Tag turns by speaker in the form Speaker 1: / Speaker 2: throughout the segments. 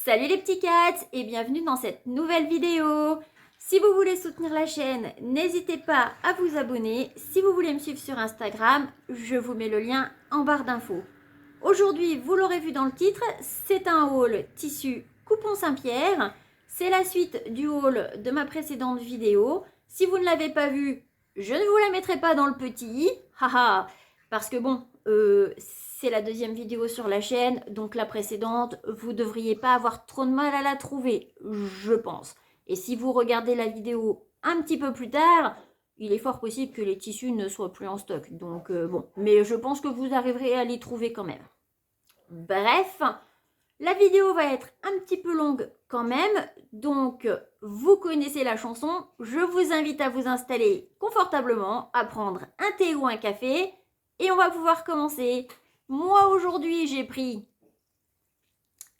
Speaker 1: Salut les petits cats et bienvenue dans cette nouvelle vidéo. Si vous voulez soutenir la chaîne, n'hésitez pas à vous abonner. Si vous voulez me suivre sur Instagram, je vous mets le lien en barre d'infos. Aujourd'hui, vous l'aurez vu dans le titre, c'est un haul tissu Coupon Saint-Pierre. C'est la suite du haul de ma précédente vidéo. Si vous ne l'avez pas vu, je ne vous la mettrai pas dans le petit. Haha, parce que bon, c'est la deuxième vidéo sur la chaîne, donc la précédente, vous devriez pas avoir trop de mal à la trouver, je pense. Et si vous regardez la vidéo un petit peu plus tard, il est fort possible que les tissus ne soient plus en stock. Donc bon, mais je pense que vous arriverez à les trouver quand même. Bref, la vidéo va être un petit peu longue quand même, donc vous connaissez la chanson. Je vous invite à vous installer confortablement, à prendre un thé ou un café, et on va pouvoir commencer. Moi aujourd'hui j'ai pris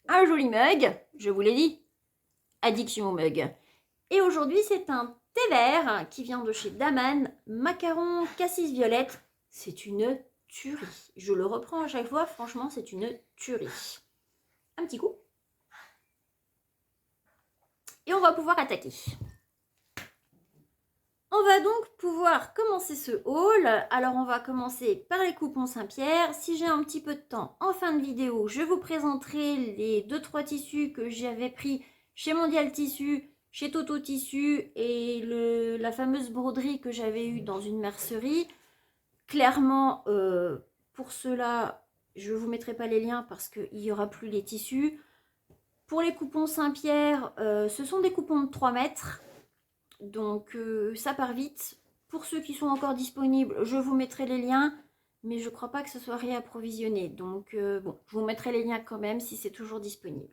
Speaker 1: un joli mug, je vous l'ai dit, addiction au mug. Et aujourd'hui c'est un thé vert qui vient de chez Daman, macaron cassis violette. C'est une tuerie. Je le reprends à chaque fois, franchement c'est une tuerie. Un petit coup. Et on va pouvoir attaquer. On va donc pouvoir commencer ce haul. Alors on va commencer par les coupons Saint-Pierre. Si j'ai un petit peu de temps en fin de vidéo, je vous présenterai les 2-3 tissus que j'avais pris chez Mondial Tissu, chez Toto Tissu et la fameuse broderie que j'avais eue dans une mercerie. Clairement, pour cela, je ne vous mettrai pas les liens parce qu'il n'y aura plus les tissus. Pour les coupons Saint-Pierre, ce sont des coupons de 3 mètres. Donc ça part vite. Pour ceux qui sont encore disponibles, je vous mettrai les liens. Mais je ne crois pas que ce soit réapprovisionné. Donc bon, je vous mettrai les liens quand même si c'est toujours disponible.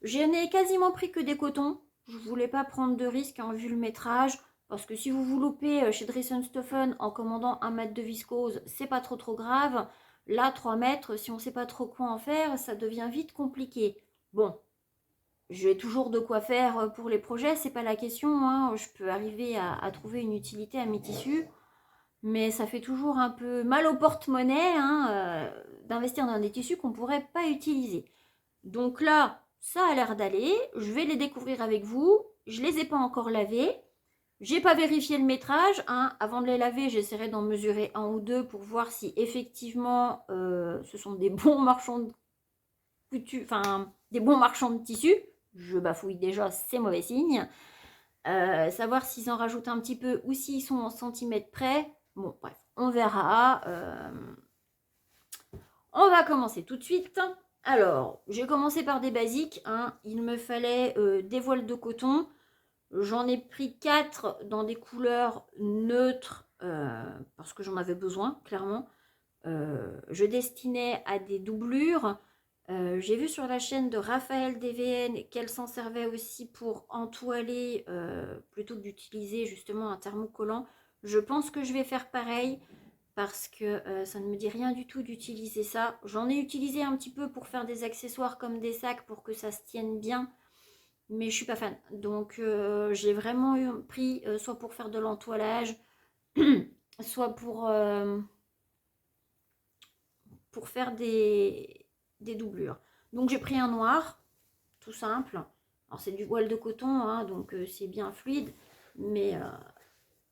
Speaker 1: Je n'ai quasiment pris que des cotons. Je ne voulais pas prendre de risques vu le métrage. Parce que si vous vous loupez chez Dressenstoffen en commandant un mètre de viscose, c'est pas trop grave. Là, 3 mètres, si on ne sait pas trop quoi en faire, ça devient vite compliqué. Bon, j'ai toujours de quoi faire pour les projets, c'est pas la question. Hein. Je peux arriver à trouver une utilité à mes tissus. Mais ça fait toujours un peu mal au porte-monnaie d'investir dans des tissus qu'on ne pourrait pas utiliser. Donc là, ça a l'air d'aller. Je vais les découvrir avec vous. Je ne les ai pas encore lavés. J'ai pas vérifié le métrage. Avant de les laver, j'essaierai d'en mesurer un ou deux pour voir si effectivement ce sont des bons marchands de couture, enfin des bons marchands de tissus. Je bafouille déjà, c'est mauvais signe. Savoir s'ils en rajoutent un petit peu ou s'ils sont en centimètres près. Bon, bref, on verra. On va commencer tout de suite. Alors, j'ai commencé par des basiques. Il me fallait des voiles de coton. J'en ai pris 4 dans des couleurs neutres parce que j'en avais besoin, clairement. Je destinais à des doublures. J'ai vu sur la chaîne de Raphaël DVN qu'elle s'en servait aussi pour entoiler plutôt que d'utiliser justement un thermocollant. Je pense que je vais faire pareil parce que ça ne me dit rien du tout d'utiliser ça. J'en ai utilisé un petit peu pour faire des accessoires comme des sacs pour que ça se tienne bien, mais je suis pas fan. Donc j'ai vraiment pris soit pour faire de l'entoilage, soit pour faire des doublures. Donc j'ai pris un noir, tout simple. Alors c'est du voile de coton, donc c'est bien fluide, mais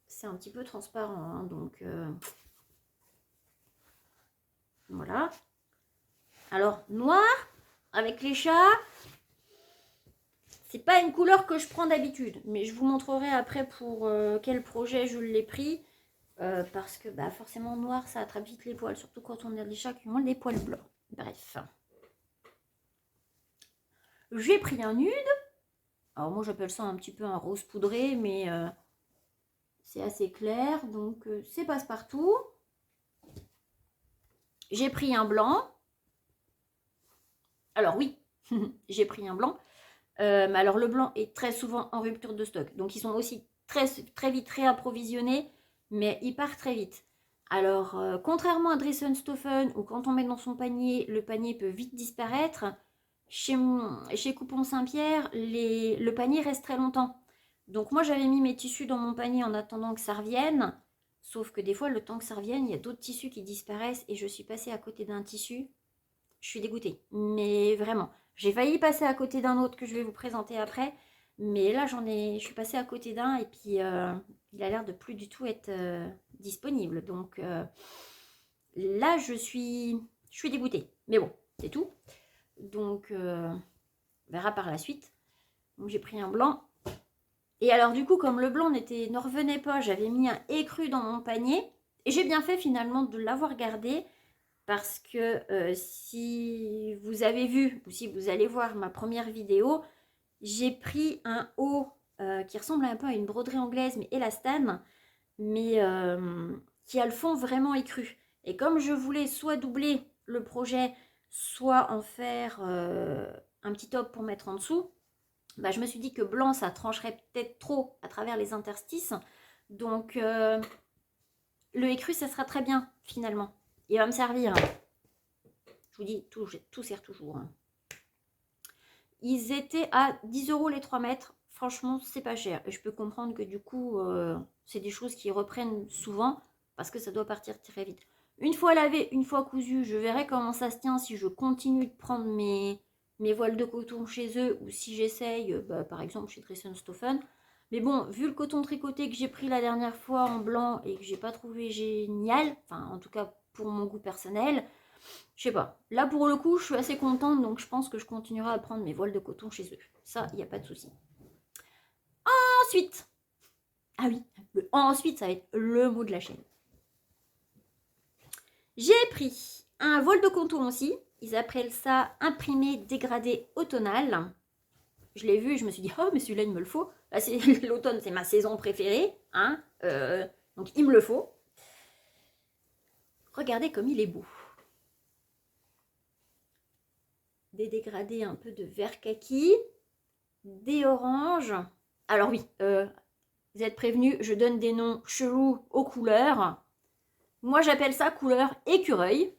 Speaker 1: c'est un petit peu transparent, donc voilà. Alors noir avec les chats, c'est pas une couleur que je prends d'habitude, mais je vous montrerai après pour quel projet je l'ai pris. Parce que forcément noir ça attrape vite les poils, surtout quand on a des chats qui ont des poils blancs. Bref. J'ai pris un nude. Alors moi j'appelle ça un petit peu un rose poudré, mais c'est assez clair, donc c'est passe-partout. J'ai pris un blanc. Alors oui, j'ai pris un blanc. Mais alors le blanc est très souvent en rupture de stock, donc ils sont aussi très vite réapprovisionnés, mais ils partent très vite. Alors contrairement à Dressenstoffen où quand on met dans son panier, le panier peut vite disparaître, chez Coupon Saint-Pierre, le panier reste très longtemps. Donc moi j'avais mis mes tissus dans mon panier en attendant que ça revienne, sauf que des fois le temps que ça revienne, il y a d'autres tissus qui disparaissent et je suis passée à côté d'un tissu. Je suis dégoûtée, mais vraiment. J'ai failli passer à côté d'un autre que je vais vous présenter après. Mais là, je suis passée à côté d'un et puis il a l'air de plus du tout être disponible. Donc là, je suis dégoûtée. Mais bon, c'est tout. Donc, on verra par la suite. Donc, j'ai pris un blanc. Et alors, du coup, comme le blanc ne revenait pas, j'avais mis un écru dans mon panier. Et j'ai bien fait finalement de l'avoir gardé. Parce que si vous avez vu, ou si vous allez voir ma première vidéo, j'ai pris un haut qui ressemble un peu à une broderie anglaise, mais élastane, mais qui a le fond vraiment écru. Et comme je voulais soit doubler le projet, soit en faire un petit top pour mettre en dessous, bah, je me suis dit que blanc, ça trancherait peut-être trop à travers les interstices. Donc, le écru, ça sera très bien, finalement. Il va me servir. Je vous dis, tout sert toujours. Ils étaient à 10 € les 3 mètres. Franchement, c'est pas cher. Et je peux comprendre que du coup, c'est des choses qui reprennent souvent parce que ça doit partir très vite. Une fois lavé, une fois cousu, je verrai comment ça se tient si je continue de prendre mes voiles de coton chez eux ou si j'essaye, par exemple chez Dressenstoffen. Mais bon, vu le coton tricoté que j'ai pris la dernière fois en blanc et que j'ai pas trouvé génial, enfin en tout cas pour mon goût personnel, je sais pas. Là, pour le coup, je suis assez contente, donc je pense que je continuerai à prendre mes voiles de coton chez eux. Ça, il n'y a pas de souci. Ensuite, ah oui, ensuite, ça va être le mot de la chaîne. J'ai pris un voile de coton aussi. Ils appellent ça imprimé dégradé automnal. Je l'ai vu, je me suis dit, oh, mais celui-là, il me le faut. L'automne, c'est ma saison préférée. Hein, donc, il me le faut. Regardez comme il est beau. Des dégradés un peu de vert kaki, des oranges. Alors oui, vous êtes prévenus, je donne des noms chelous aux couleurs. Moi, j'appelle ça couleur écureuil.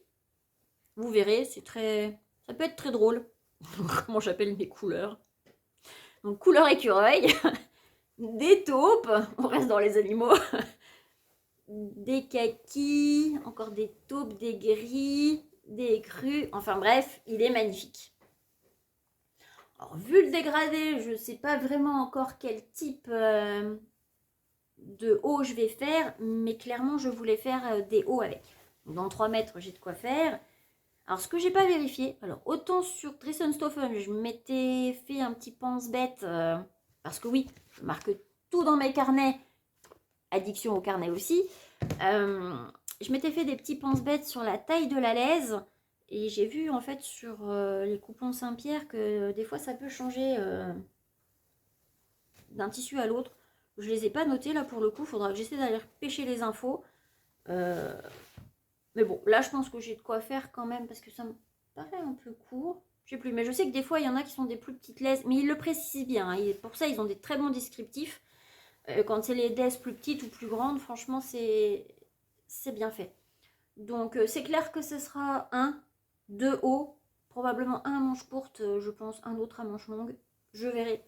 Speaker 1: Vous verrez, ça peut être très drôle. Comment j'appelle mes couleurs. Donc, couleur écureuil, des taupes, on reste dans les animaux, des kakis, encore des taupes, des gris, des crus. Enfin bref, il est magnifique. Alors, vu le dégradé, je ne sais pas vraiment encore quel type de haut je vais faire, mais clairement, je voulais faire des hauts avec. Dans 3 mètres, j'ai de quoi faire. Alors, ce que j'ai pas vérifié, alors autant sur Dressenstoffen, je m'étais fait un petit pense-bête, parce que oui, je marque tout dans mes carnets, addiction au carnet aussi. Je m'étais fait des petits pense-bêtes sur la taille de la laise. Et j'ai vu en fait sur les coupons Saint-Pierre que des fois ça peut changer d'un tissu à l'autre. Je les ai pas notés là pour le coup, il faudra que j'essaie d'aller pêcher les infos. Mais bon, là je pense que j'ai de quoi faire quand même parce que ça me paraît un peu court. Je sais plus, mais je sais que des fois il y en a qui sont des plus petites laises, mais ils le précisent bien. Hein, et pour ça ils ont des très bons descriptifs. Quand c'est les laises plus petites ou plus grandes, franchement c'est bien fait. Donc c'est clair que ce sera un, 2 hauts, probablement un à manche courte, je pense, un autre à manche longue. Je verrai.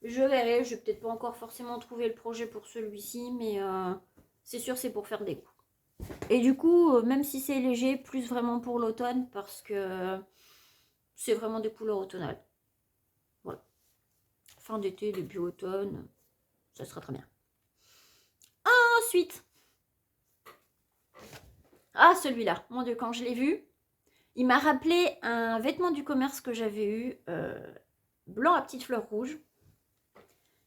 Speaker 1: Je verrai, je vais peut-être pas encore forcément trouver le projet pour celui-ci, mais c'est sûr c'est pour faire des coups. Et du coup, même si c'est léger, plus vraiment pour l'automne, parce que c'est vraiment des couleurs automnales. Voilà. Fin d'été, début automne, ça sera très bien. Ensuite, ah celui-là, mon Dieu, quand je l'ai vu, il m'a rappelé un vêtement du commerce que j'avais eu, blanc à petites fleurs rouges.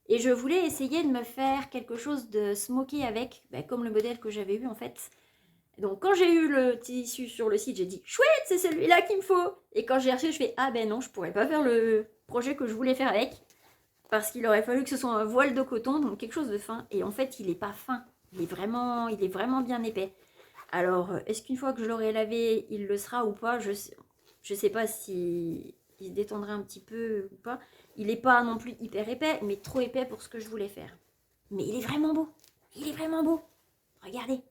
Speaker 1: Et je voulais essayer de me faire quelque chose de smoké avec, comme le modèle que j'avais eu en fait. Donc quand j'ai eu le tissu sur le site, j'ai dit chouette, c'est celui-là qu'il me faut. Et quand j'ai reçu, je fais ah ben non, je pourrais pas faire le projet que je voulais faire avec. Parce qu'il aurait fallu que ce soit un voile de coton, donc quelque chose de fin. Et en fait, il est pas fin. Il est vraiment bien épais. Alors, est-ce qu'une fois que je l'aurai lavé, il le sera ou pas? Je sais pas si il se détendrait un petit peu ou pas. Il n'est pas non plus hyper épais, mais trop épais pour ce que je voulais faire. Mais il est vraiment beau. Il est vraiment beau. Regardez.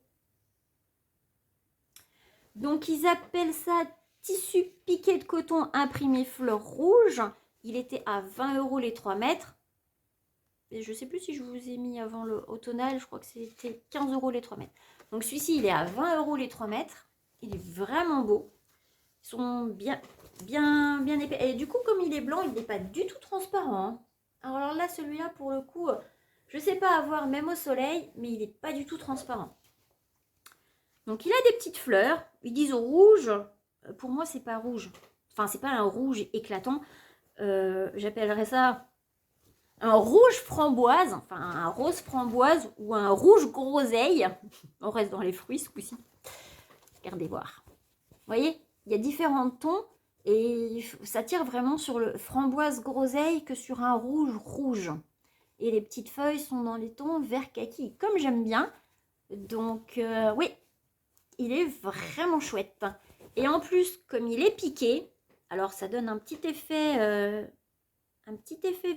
Speaker 1: Donc, ils appellent ça tissu piqué de coton imprimé fleur rouge. Il était à 20 € les 3 mètres. Et je ne sais plus si je vous ai mis avant le automnal. Je crois que c'était 15 € les 3 mètres. Donc, celui-ci, il est à 20 € les 3 mètres. Il est vraiment beau. Ils sont bien... bien épais. Et du coup, comme il est blanc, il n'est pas du tout transparent, hein. Alors là, celui-là, pour le coup, je sais pas à voir même au soleil, mais il n'est pas du tout transparent. Donc il a des petites fleurs, ils disent rouge. Pour moi, c'est pas rouge. Enfin, c'est pas un rouge éclatant. J'appellerais ça un rouge framboise, enfin un rose framboise ou un rouge groseille. On reste dans les fruits ce coup-ci. Regardez voir. Vous voyez, il y a différents tons et ça tire vraiment sur le framboise groseille que sur un rouge rouge. Et les petites feuilles sont dans les tons vert kaki, comme j'aime bien. Donc oui, il est vraiment chouette. Et en plus, comme il est piqué, alors ça donne un petit effet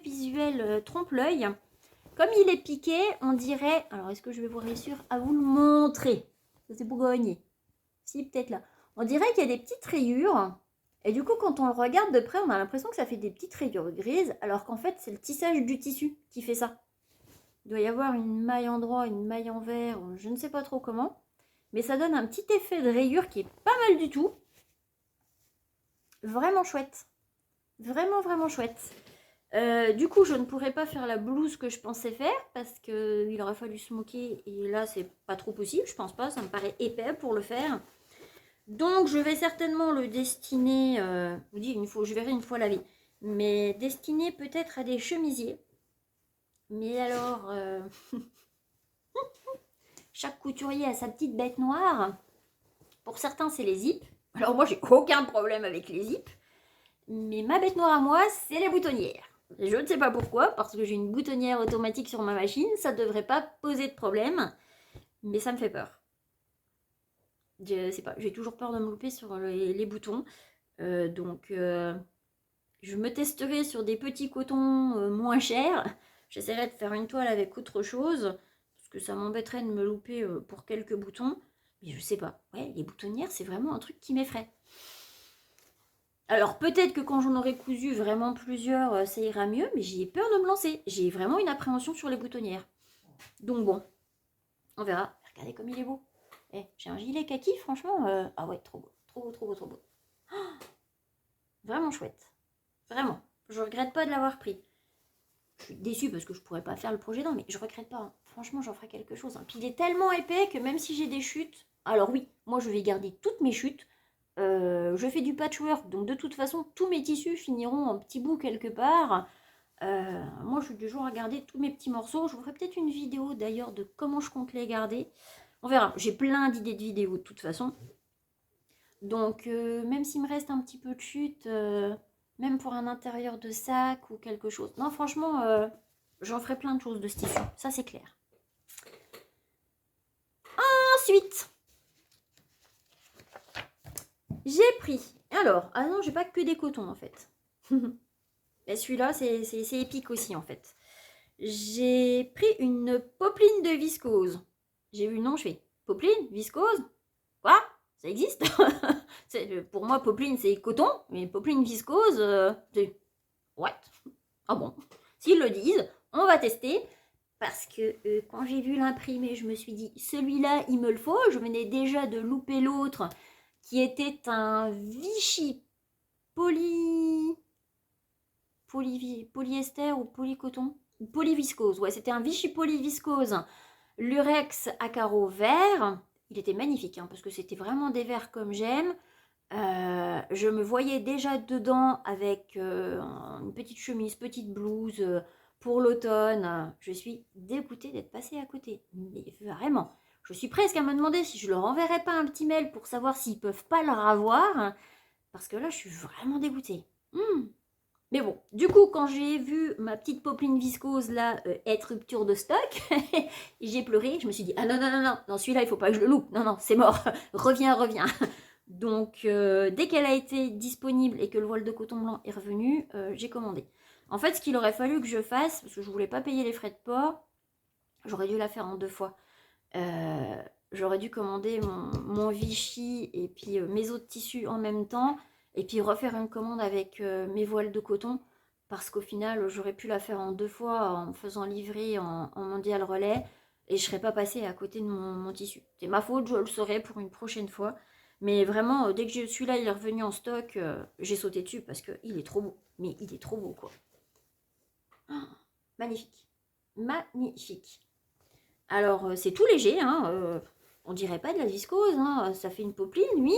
Speaker 1: visuel trompe-l'œil. Comme il est piqué, on dirait... Alors, est-ce que je vais vous réussir à vous le montrer? C'est Bourgogne. Si, peut-être là. On dirait qu'il y a des petites rayures. Et du coup, quand on le regarde de près, on a l'impression que ça fait des petites rayures grises, alors qu'en fait, c'est le tissage du tissu qui fait ça. Il doit y avoir une maille en droit, une maille en vert, je ne sais pas trop comment. Mais ça donne un petit effet de rayure qui est pas mal du tout. Vraiment chouette. Vraiment, vraiment chouette. Du coup, je ne pourrais pas faire la blouse que je pensais faire parce qu'il aurait fallu se moquer et là, c'est pas trop possible, je pense pas, ça me paraît épais pour le faire. Donc, je vais certainement le destiner, je vous dis, je verrai une fois la vie, mais destiner peut-être à des chemisiers. Mais alors, chaque couturier a sa petite bête noire. Pour certains, c'est les zips. Alors moi, j'ai aucun problème avec les zips. Mais ma bête noire à moi, c'est les boutonnières. Je ne sais pas pourquoi, parce que j'ai une boutonnière automatique sur ma machine, ça ne devrait pas poser de problème, mais ça me fait peur. Je sais pas, j'ai toujours peur de me louper sur les boutons, donc je me testerai sur des petits cotons moins chers. J'essaierai de faire une toile avec autre chose, parce que ça m'embêterait de me louper pour quelques boutons, mais je sais pas. Ouais, les boutonnières, c'est vraiment un truc qui m'effraie. Alors peut-être que quand j'en aurai cousu vraiment plusieurs, ça ira mieux, mais j'ai peur de me lancer. J'ai vraiment une appréhension sur les boutonnières. Donc bon, on verra. Regardez comme il est beau. J'ai un gilet kaki, franchement. Ah ouais, trop beau. Trop beau, trop beau, trop beau. Oh, vraiment chouette. Vraiment. Je regrette pas de l'avoir pris. Je suis déçue parce que je pourrais pas faire le projet, non, mais je regrette pas, hein. Franchement, j'en ferai quelque chose, hein. Puis il est tellement épais que même si j'ai des chutes... Alors oui, moi je vais garder toutes mes chutes. Je fais du patchwork, donc de toute façon, tous mes tissus finiront en petits bouts quelque part. Moi, je suis du genre à garder tous mes petits morceaux. Je vous ferai peut-être une vidéo d'ailleurs de comment je compte les garder. On verra. J'ai plein d'idées de vidéos de toute façon. Donc, même s'il me reste un petit peu de chute, même pour un intérieur de sac ou quelque chose. Non, franchement, j'en ferai plein de choses de ce tissu. Ça, c'est clair. Ensuite, j'ai pris... Alors, ah non, j'ai pas que des cotons en fait. Et celui-là, c'est épique aussi en fait. J'ai pris une popeline de viscose. J'ai vu le nom, je fais popeline, viscose? Quoi? Ça existe? Pour moi, popeline, c'est coton, mais popeline viscose, c'est... What? Ah bon? S'ils le disent, on va tester. Parce que quand j'ai vu l'imprimé, je me suis dit, celui-là, il me le faut. Je venais déjà de louper l'autre, qui était un Vichy polyester ou polycoton ou polyviscose. Ouais, c'était un Vichy polyviscose lurex à carreaux verts. Il était magnifique, hein, parce que c'était vraiment des verts comme j'aime. Je me voyais déjà dedans avec une petite chemise, petite blouse pour l'automne. Je suis dégoûtée d'être passée à côté. Mais vraiment, je suis presque à me demander si je leur enverrais pas un petit mail pour savoir s'ils peuvent pas le revoir. Parce que là, je suis vraiment dégoûtée. Mais bon, du coup, quand j'ai vu ma petite popeline viscose là être rupture de stock, j'ai pleuré. Je me suis dit, ah non, non, non, non, non, celui-là, il faut pas que je le loupe. Non, non, c'est mort. Reviens, reviens. Donc, dès qu'elle a été disponible et que le voile de coton blanc est revenu, j'ai commandé. En fait, ce qu'il aurait fallu que je fasse, parce que je voulais pas payer les frais de port, j'aurais dû la faire en 2 fois. J'aurais dû commander mon Vichy et puis mes autres tissus en même temps, et puis refaire une commande avec mes voiles de coton, parce qu'au final, j'aurais pu la faire en 2 fois en me faisant livrer en mondial relais, et je serais pas passée à côté de mon tissu. C'est ma faute, je le saurai pour une prochaine fois. Mais vraiment, dès que celui-là il est revenu en stock, j'ai sauté dessus parce qu'il est trop beau. Mais il est trop beau, quoi. Oh, magnifique. Magnifique. Alors, c'est tout léger, hein. On dirait pas de la viscose, hein. Ça fait une popeline, oui.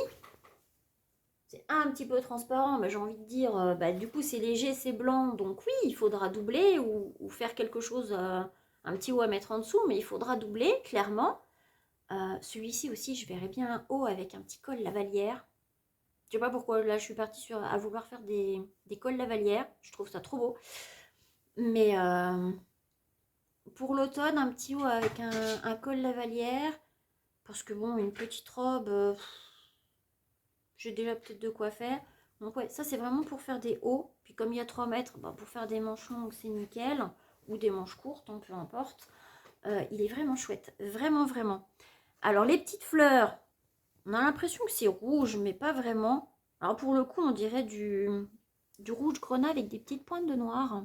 Speaker 1: C'est un petit peu transparent, mais j'ai envie de dire, bah, du coup c'est léger, c'est blanc, donc oui, il faudra doubler ou faire quelque chose, un petit haut à mettre en dessous, mais il faudra doubler, clairement. Celui-ci aussi, je verrais bien un haut avec un petit col lavalière. Je sais pas pourquoi, là je suis partie à vouloir faire des cols lavalières, je trouve ça trop beau. Mais pour l'automne, un petit haut avec un col lavalière, parce que bon, une petite robe, j'ai déjà peut-être de quoi faire. Donc ouais, ça c'est vraiment pour faire des hauts. Puis comme il y a 3 mètres, bah, pour faire des manches longues, c'est nickel. Ou des manches courtes, hein, peu importe. Il est vraiment chouette. Vraiment, vraiment. Alors les petites fleurs, on a l'impression que c'est rouge, mais pas vraiment. Alors pour le coup, on dirait du rouge grenat avec des petites pointes de noir.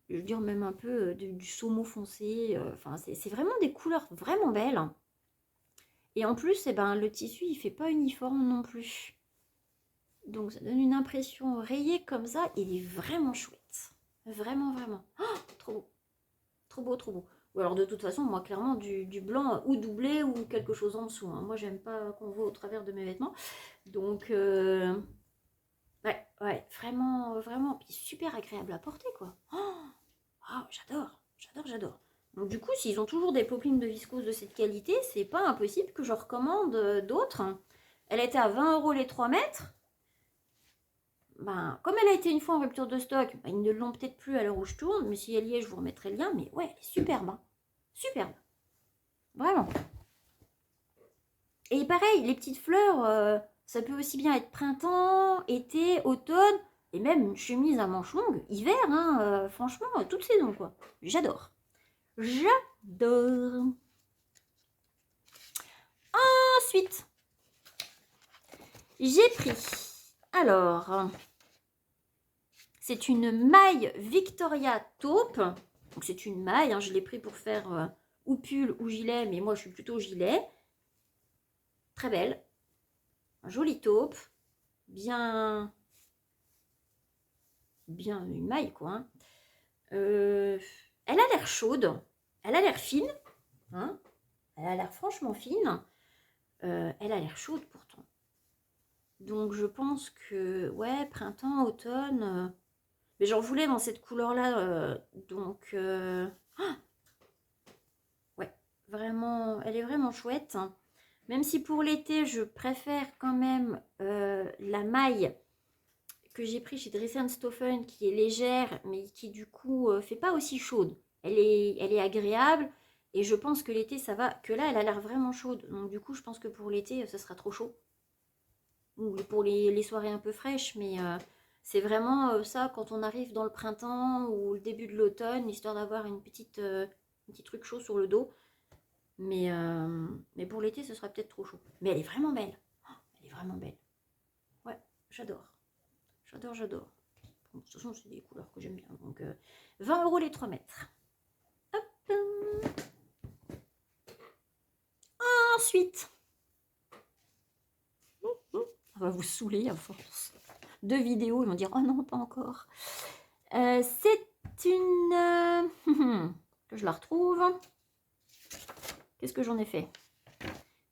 Speaker 1: Je veux dire même un peu du saumeau foncé. Enfin, c'est vraiment des couleurs vraiment belles. Et en plus, eh ben, le tissu, il fait pas uniforme non plus. Donc ça donne une impression rayée comme ça. Il est vraiment chouette. Vraiment, vraiment. Oh, trop beau. Trop beau, trop beau. Ou alors de toute façon, moi clairement du blanc ou doublé ou quelque chose en dessous, hein. Moi j'aime pas qu'on voit au travers de mes vêtements. Donc ouais, ouais, vraiment, vraiment. Puis super agréable à porter, quoi. Oh, j'adore, j'adore, j'adore. Donc du coup, s'ils ont toujours des poplines de viscose de cette qualité, c'est pas impossible que je recommande d'autres. Elle était à 20 € les 3 mètres. Ben, comme elle a été une fois en rupture de stock, ben, ils ne l'ont peut-être plus à l'heure où je tourne, mais si elle y est, je vous remettrai le lien. Mais ouais, elle est superbe, hein. Superbe. Vraiment. Et pareil, les petites fleurs, ça peut aussi bien être printemps, été, automne, et même une chemise à manches longues, hiver, hein, franchement, toutes saisons, quoi. J'adore. J'adore. Ensuite, j'ai pris, alors, c'est une maille Victoria taupe. Donc c'est une maille, hein, je l'ai pris pour faire ou pull ou gilet, mais moi je suis plutôt gilet. Très belle. Un joli taupe. Bien une maille, quoi, hein. Elle a l'air chaude. Elle a l'air fine. Hein, elle a l'air franchement fine. Elle a l'air chaude pourtant. Donc je pense que, ouais, printemps, automne. Mais j'en voulais dans cette couleur-là. Donc, ouais, vraiment, elle est vraiment chouette. Même si pour l'été, je préfère quand même la maille que j'ai pris chez Dress & Stoffen, qui est légère, mais qui du coup fait pas aussi chaude. Elle est agréable, et je pense que l'été ça va. Que là, elle a l'air vraiment chaude. Donc du coup, je pense que pour l'été, ça sera trop chaud. Ou pour les soirées un peu fraîches, mais c'est vraiment ça quand on arrive dans le printemps ou le début de l'automne, histoire d'avoir un petit truc chaud sur le dos. Mais pour l'été, ce sera peut-être trop chaud. Mais elle est vraiment belle. Oh, elle est vraiment belle. Ouais, j'adore. J'adore, j'adore. Bon, de toute façon, c'est des couleurs que j'aime bien. Donc, 20 € les 3 mètres. Hop. Ensuite, on va vous saouler à force de vidéos. Ils vont dire, oh non, pas encore. C'est une... que je la retrouve. Qu'est-ce que j'en ai fait?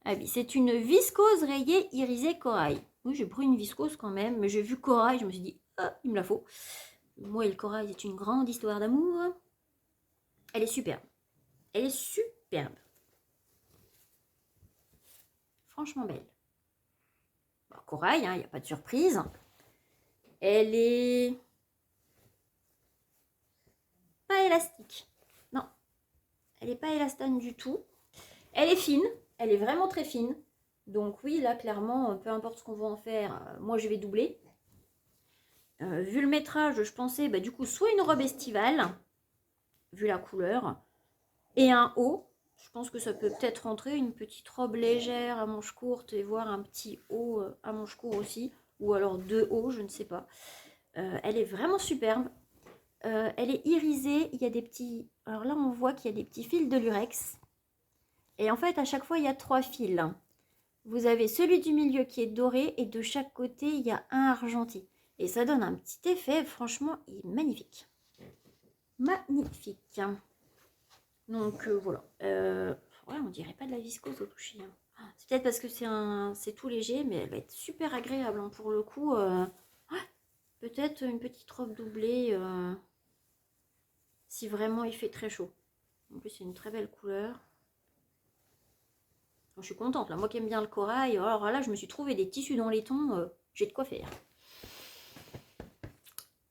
Speaker 1: Ah oui, c'est une viscose rayée irisée corail. Oui, j'ai pris une viscose quand même, mais j'ai vu corail, je me suis dit, ah, il me la faut. Moi et le corail, c'est une grande histoire d'amour. Elle est superbe. Elle est superbe. Franchement belle. Bon, corail, il n'y a pas de surprise. Elle est pas élastique. Non, elle n'est pas élastane du tout. Elle est fine. Elle est vraiment très fine. Donc oui, là, clairement, peu importe ce qu'on va en faire, moi, je vais doubler. Vu le métrage, je pensais, du coup, soit une robe estivale, vu la couleur, et un haut. Je pense que ça peut peut-être rentrer, une petite robe légère à manches courtes et voir un petit haut à manches courtes aussi, ou alors 2 hauts, je ne sais pas. Elle est vraiment superbe. Elle est irisée, il y a des petits... Alors là, on voit qu'il y a des petits fils de lurex. Et en fait, à chaque fois, il y a 3 fils. Vous avez celui du milieu qui est doré et de chaque côté, il y a un argenté. Et ça donne un petit effet, franchement, il est magnifique. Magnifique. Donc voilà. Ouais, on dirait pas de la viscose au toucher. Hein. C'est peut-être parce que c'est tout léger, mais elle va être super agréable hein, pour le coup. Ouais, peut-être une petite robe doublée si vraiment il fait très chaud. En plus, c'est une très belle couleur. Je suis contente, là. Moi qui aime bien le corail, alors là, je me suis trouvé des tissus dans les tons, j'ai de quoi faire.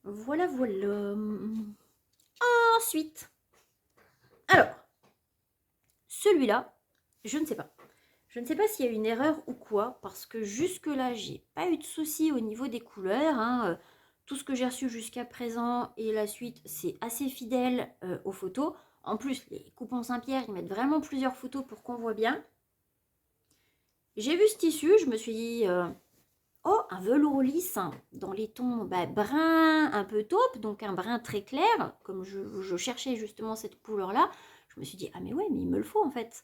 Speaker 1: Voilà, voilà. Ensuite, alors, celui-là, je ne sais pas. Je ne sais pas s'il y a une erreur ou quoi, parce que jusque-là, j'ai pas eu de soucis au niveau des couleurs. Hein. Tout ce que j'ai reçu jusqu'à présent et la suite, c'est assez fidèle aux photos. En plus, les coupons Saint-Pierre, ils mettent vraiment plusieurs photos pour qu'on voit bien. J'ai vu ce tissu, je me suis dit, oh, un velours lisse hein, dans les tons brun, un peu taupe, donc un brun très clair, comme je cherchais justement cette couleur-là. Je me suis dit, ah mais ouais, mais il me le faut en fait.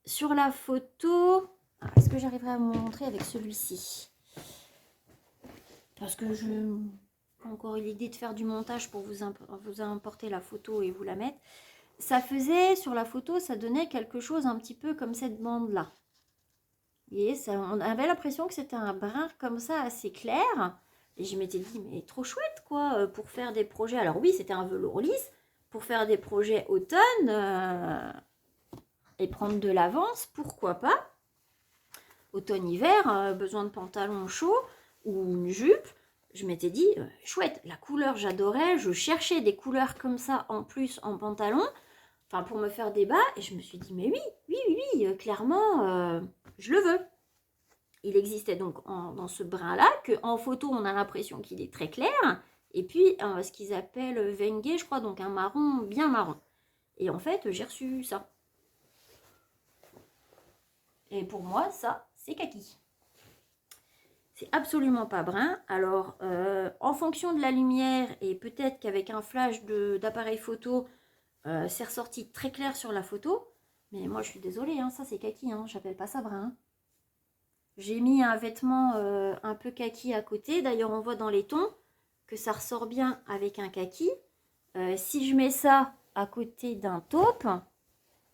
Speaker 1: Sur la photo, est-ce que j'arriverai à vous montrer avec celui-ci? Parce que je n'ai pas encore eu l'idée de faire du montage pour vous importer la photo et vous la mettre. Ça faisait, sur la photo, ça donnait quelque chose un petit peu comme cette bande-là. Vous voyez, on avait l'impression que c'était un brun comme ça, assez clair. Et je m'étais dit, mais trop chouette, quoi, pour faire des projets. Alors oui, c'était un velours lisse. Pour faire des projets automne et prendre de l'avance, pourquoi pas. Automne-hiver, besoin de pantalon chaud ou une jupe. Je m'étais dit, chouette, la couleur, j'adorais. Je cherchais des couleurs comme ça en plus en pantalon. Enfin, pour me faire des bas. Et je me suis dit, mais oui, clairement, je le veux. Il existait donc dans ce brin-là, qu'en photo, on a l'impression qu'il est très clair. Et puis, ce qu'ils appellent Vengue, je crois, donc un marron bien marron. Et en fait, j'ai reçu ça. Et pour moi, ça, c'est kaki. C'est absolument pas brun. Alors, en fonction de la lumière, et peut-être qu'avec un flash d'appareil photo, c'est ressorti très clair sur la photo. Mais moi, je suis désolée, hein, ça c'est kaki, hein, j'appelle pas ça brun. J'ai mis un vêtement un peu kaki à côté. D'ailleurs, on voit dans les tons que ça ressort bien avec un kaki. Si je mets ça à côté d'un taupe,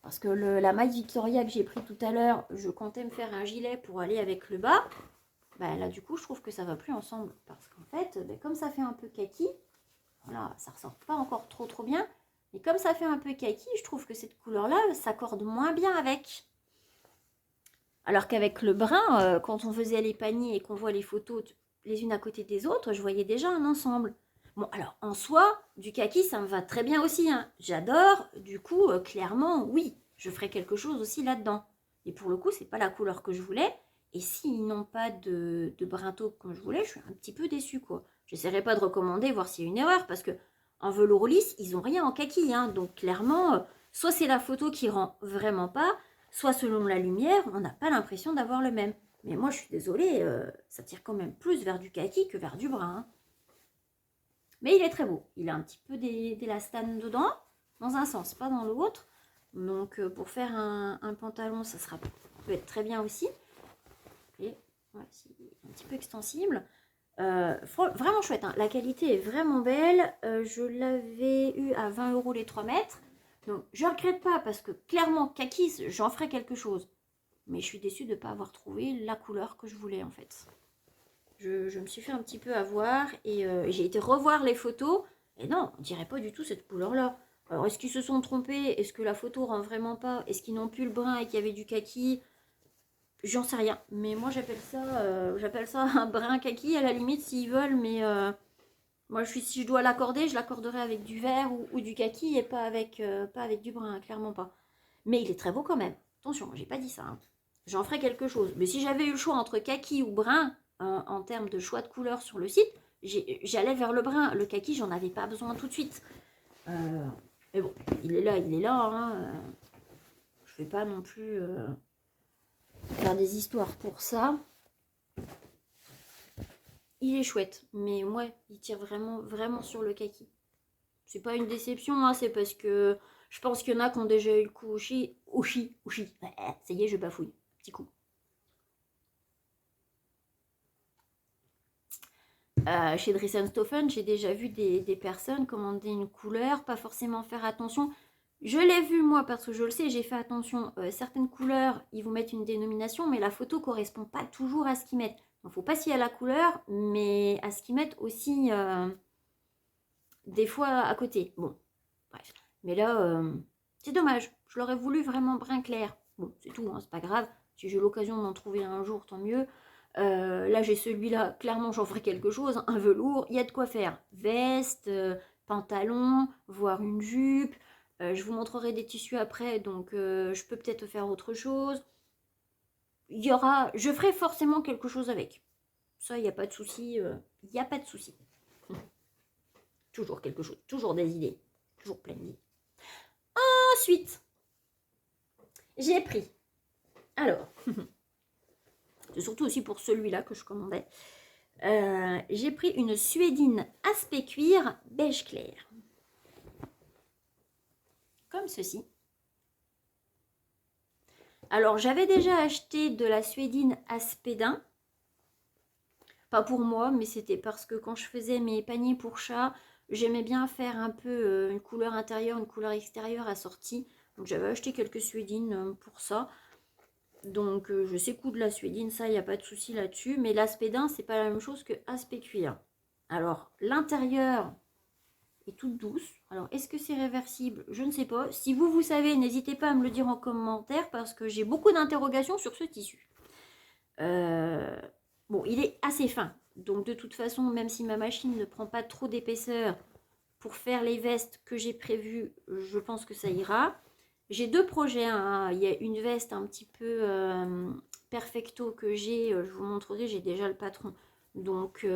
Speaker 1: parce que la maille Victoria que j'ai pris tout à l'heure, je comptais me faire un gilet pour aller avec le bas. Là, du coup, je trouve que ça va plus ensemble. Parce qu'en fait, comme ça fait un peu kaki, voilà, ça ressort pas encore trop bien. Mais comme ça fait un peu kaki, je trouve que cette couleur-là s'accorde moins bien avec. Alors qu'avec le brun, quand on faisait les paniers et qu'on voit les photos les unes à côté des autres, je voyais déjà un ensemble. Bon, alors en soi, du kaki, ça me va très bien aussi. Hein. J'adore. Du coup, clairement, oui, je ferai quelque chose aussi là-dedans. Et pour le coup, c'est pas la couleur que je voulais. Et s'ils n'ont pas de brun taupe comme je voulais, je suis un petit peu déçue, quoi. J'essaierai pas de recommander, voir s'il y a une erreur, parce que en velours lisse, ils ont rien en kaki. Hein. Donc clairement, soit c'est la photo qui rend vraiment pas, soit selon la lumière, on n'a pas l'impression d'avoir le même. Mais moi, je suis désolée, ça tire quand même plus vers du kaki que vers du brun. Hein. Mais il est très beau. Il a un petit peu d'élastane dedans, dans un sens, pas dans l'autre. Donc, pour faire un pantalon, ça peut être très bien aussi. Et ouais, c'est un petit peu extensible. Vraiment chouette. Hein. La qualité est vraiment belle. Je l'avais eu à 20 € les 3 mètres. Donc, je ne regrette pas parce que clairement, kaki, j'en ferai quelque chose. Mais je suis déçue de ne pas avoir trouvé la couleur que je voulais en fait. Je me suis fait un petit peu avoir et j'ai été revoir les photos. Et non, on dirait pas du tout cette couleur-là. Alors, est-ce qu'ils se sont trompés? Est-ce que la photo rend vraiment pas? Est-ce qu'ils n'ont plus le brun et qu'il y avait du kaki? J'en sais rien. Mais moi, j'appelle ça un brun kaki à la limite s'ils veulent. Mais moi, si je dois l'accorder, je l'accorderai avec du vert ou du kaki et pas avec du brun, clairement pas. Mais il est très beau quand même. Attention, j'ai pas dit ça. Hein. J'en ferai quelque chose. Mais si j'avais eu le choix entre kaki ou brun, en termes de choix de couleur sur le site, j'allais vers le brun. Le kaki, j'en avais pas besoin tout de suite. Mais bon, il est là. Hein. Je vais pas non plus faire des histoires pour ça. Il est chouette, mais ouais, il tire vraiment sur le kaki. C'est pas une déception, hein, c'est parce que Je pense qu'il y en a qui ont déjà eu le coup Ushi. Ça y est, je bafouille. Petit coup. Chez Dries & Stoffen, j'ai déjà vu des personnes commander une couleur, pas forcément faire attention. Je l'ai vu moi parce que je le sais, j'ai fait attention. Certaines couleurs, ils vont mettre une dénomination, mais la photo correspond pas toujours à ce qu'ils mettent. Il ne faut pas s'y à la couleur, mais à ce qu'ils mettent aussi des fois à côté. Bon, bref. Mais là, c'est dommage. Je l'aurais voulu vraiment brun clair. Bon, c'est tout, hein, c'est pas grave. Si j'ai l'occasion d'en trouver un jour, tant mieux. Là, j'ai celui-là. Clairement, j'en ferai quelque chose. Un velours, il y a de quoi faire. Veste, pantalon, voire une jupe. Je vous montrerai des tissus après, donc je peux peut-être faire autre chose. Je ferai forcément quelque chose avec. Ça, il n'y a pas de souci. Il n'y a pas de souci. Toujours quelque chose. Toujours des idées. Toujours plein d'idées. Ensuite, j'ai pris. Alors, c'est surtout aussi pour celui-là que je commandais. J'ai pris une suédine aspect cuir beige clair. Comme ceci. Alors, j'avais déjà acheté de la suédine aspect daim. Pas pour moi, mais c'était parce que quand je faisais mes paniers pour chat, j'aimais bien faire un peu une couleur intérieure, une couleur extérieure assortie. Donc, j'avais acheté quelques suédines pour ça. Donc, je sais coudre la suédine, ça, il n'y a pas de souci là-dessus. Mais l'aspect daim, c'est pas la même chose que aspect cuir. Alors, l'intérieur est toute douce. Alors, est-ce que c'est réversible? Je ne sais pas. Si vous savez, n'hésitez pas à me le dire en commentaire parce que j'ai beaucoup d'interrogations sur ce tissu. Bon, il est assez fin. Donc, de toute façon, même si ma machine ne prend pas trop d'épaisseur pour faire les vestes que j'ai prévues, je pense que ça ira. J'ai deux projets. Hein. Il y a une veste un petit peu perfecto que j'ai. Je vous montrerai, j'ai déjà le patron. Donc,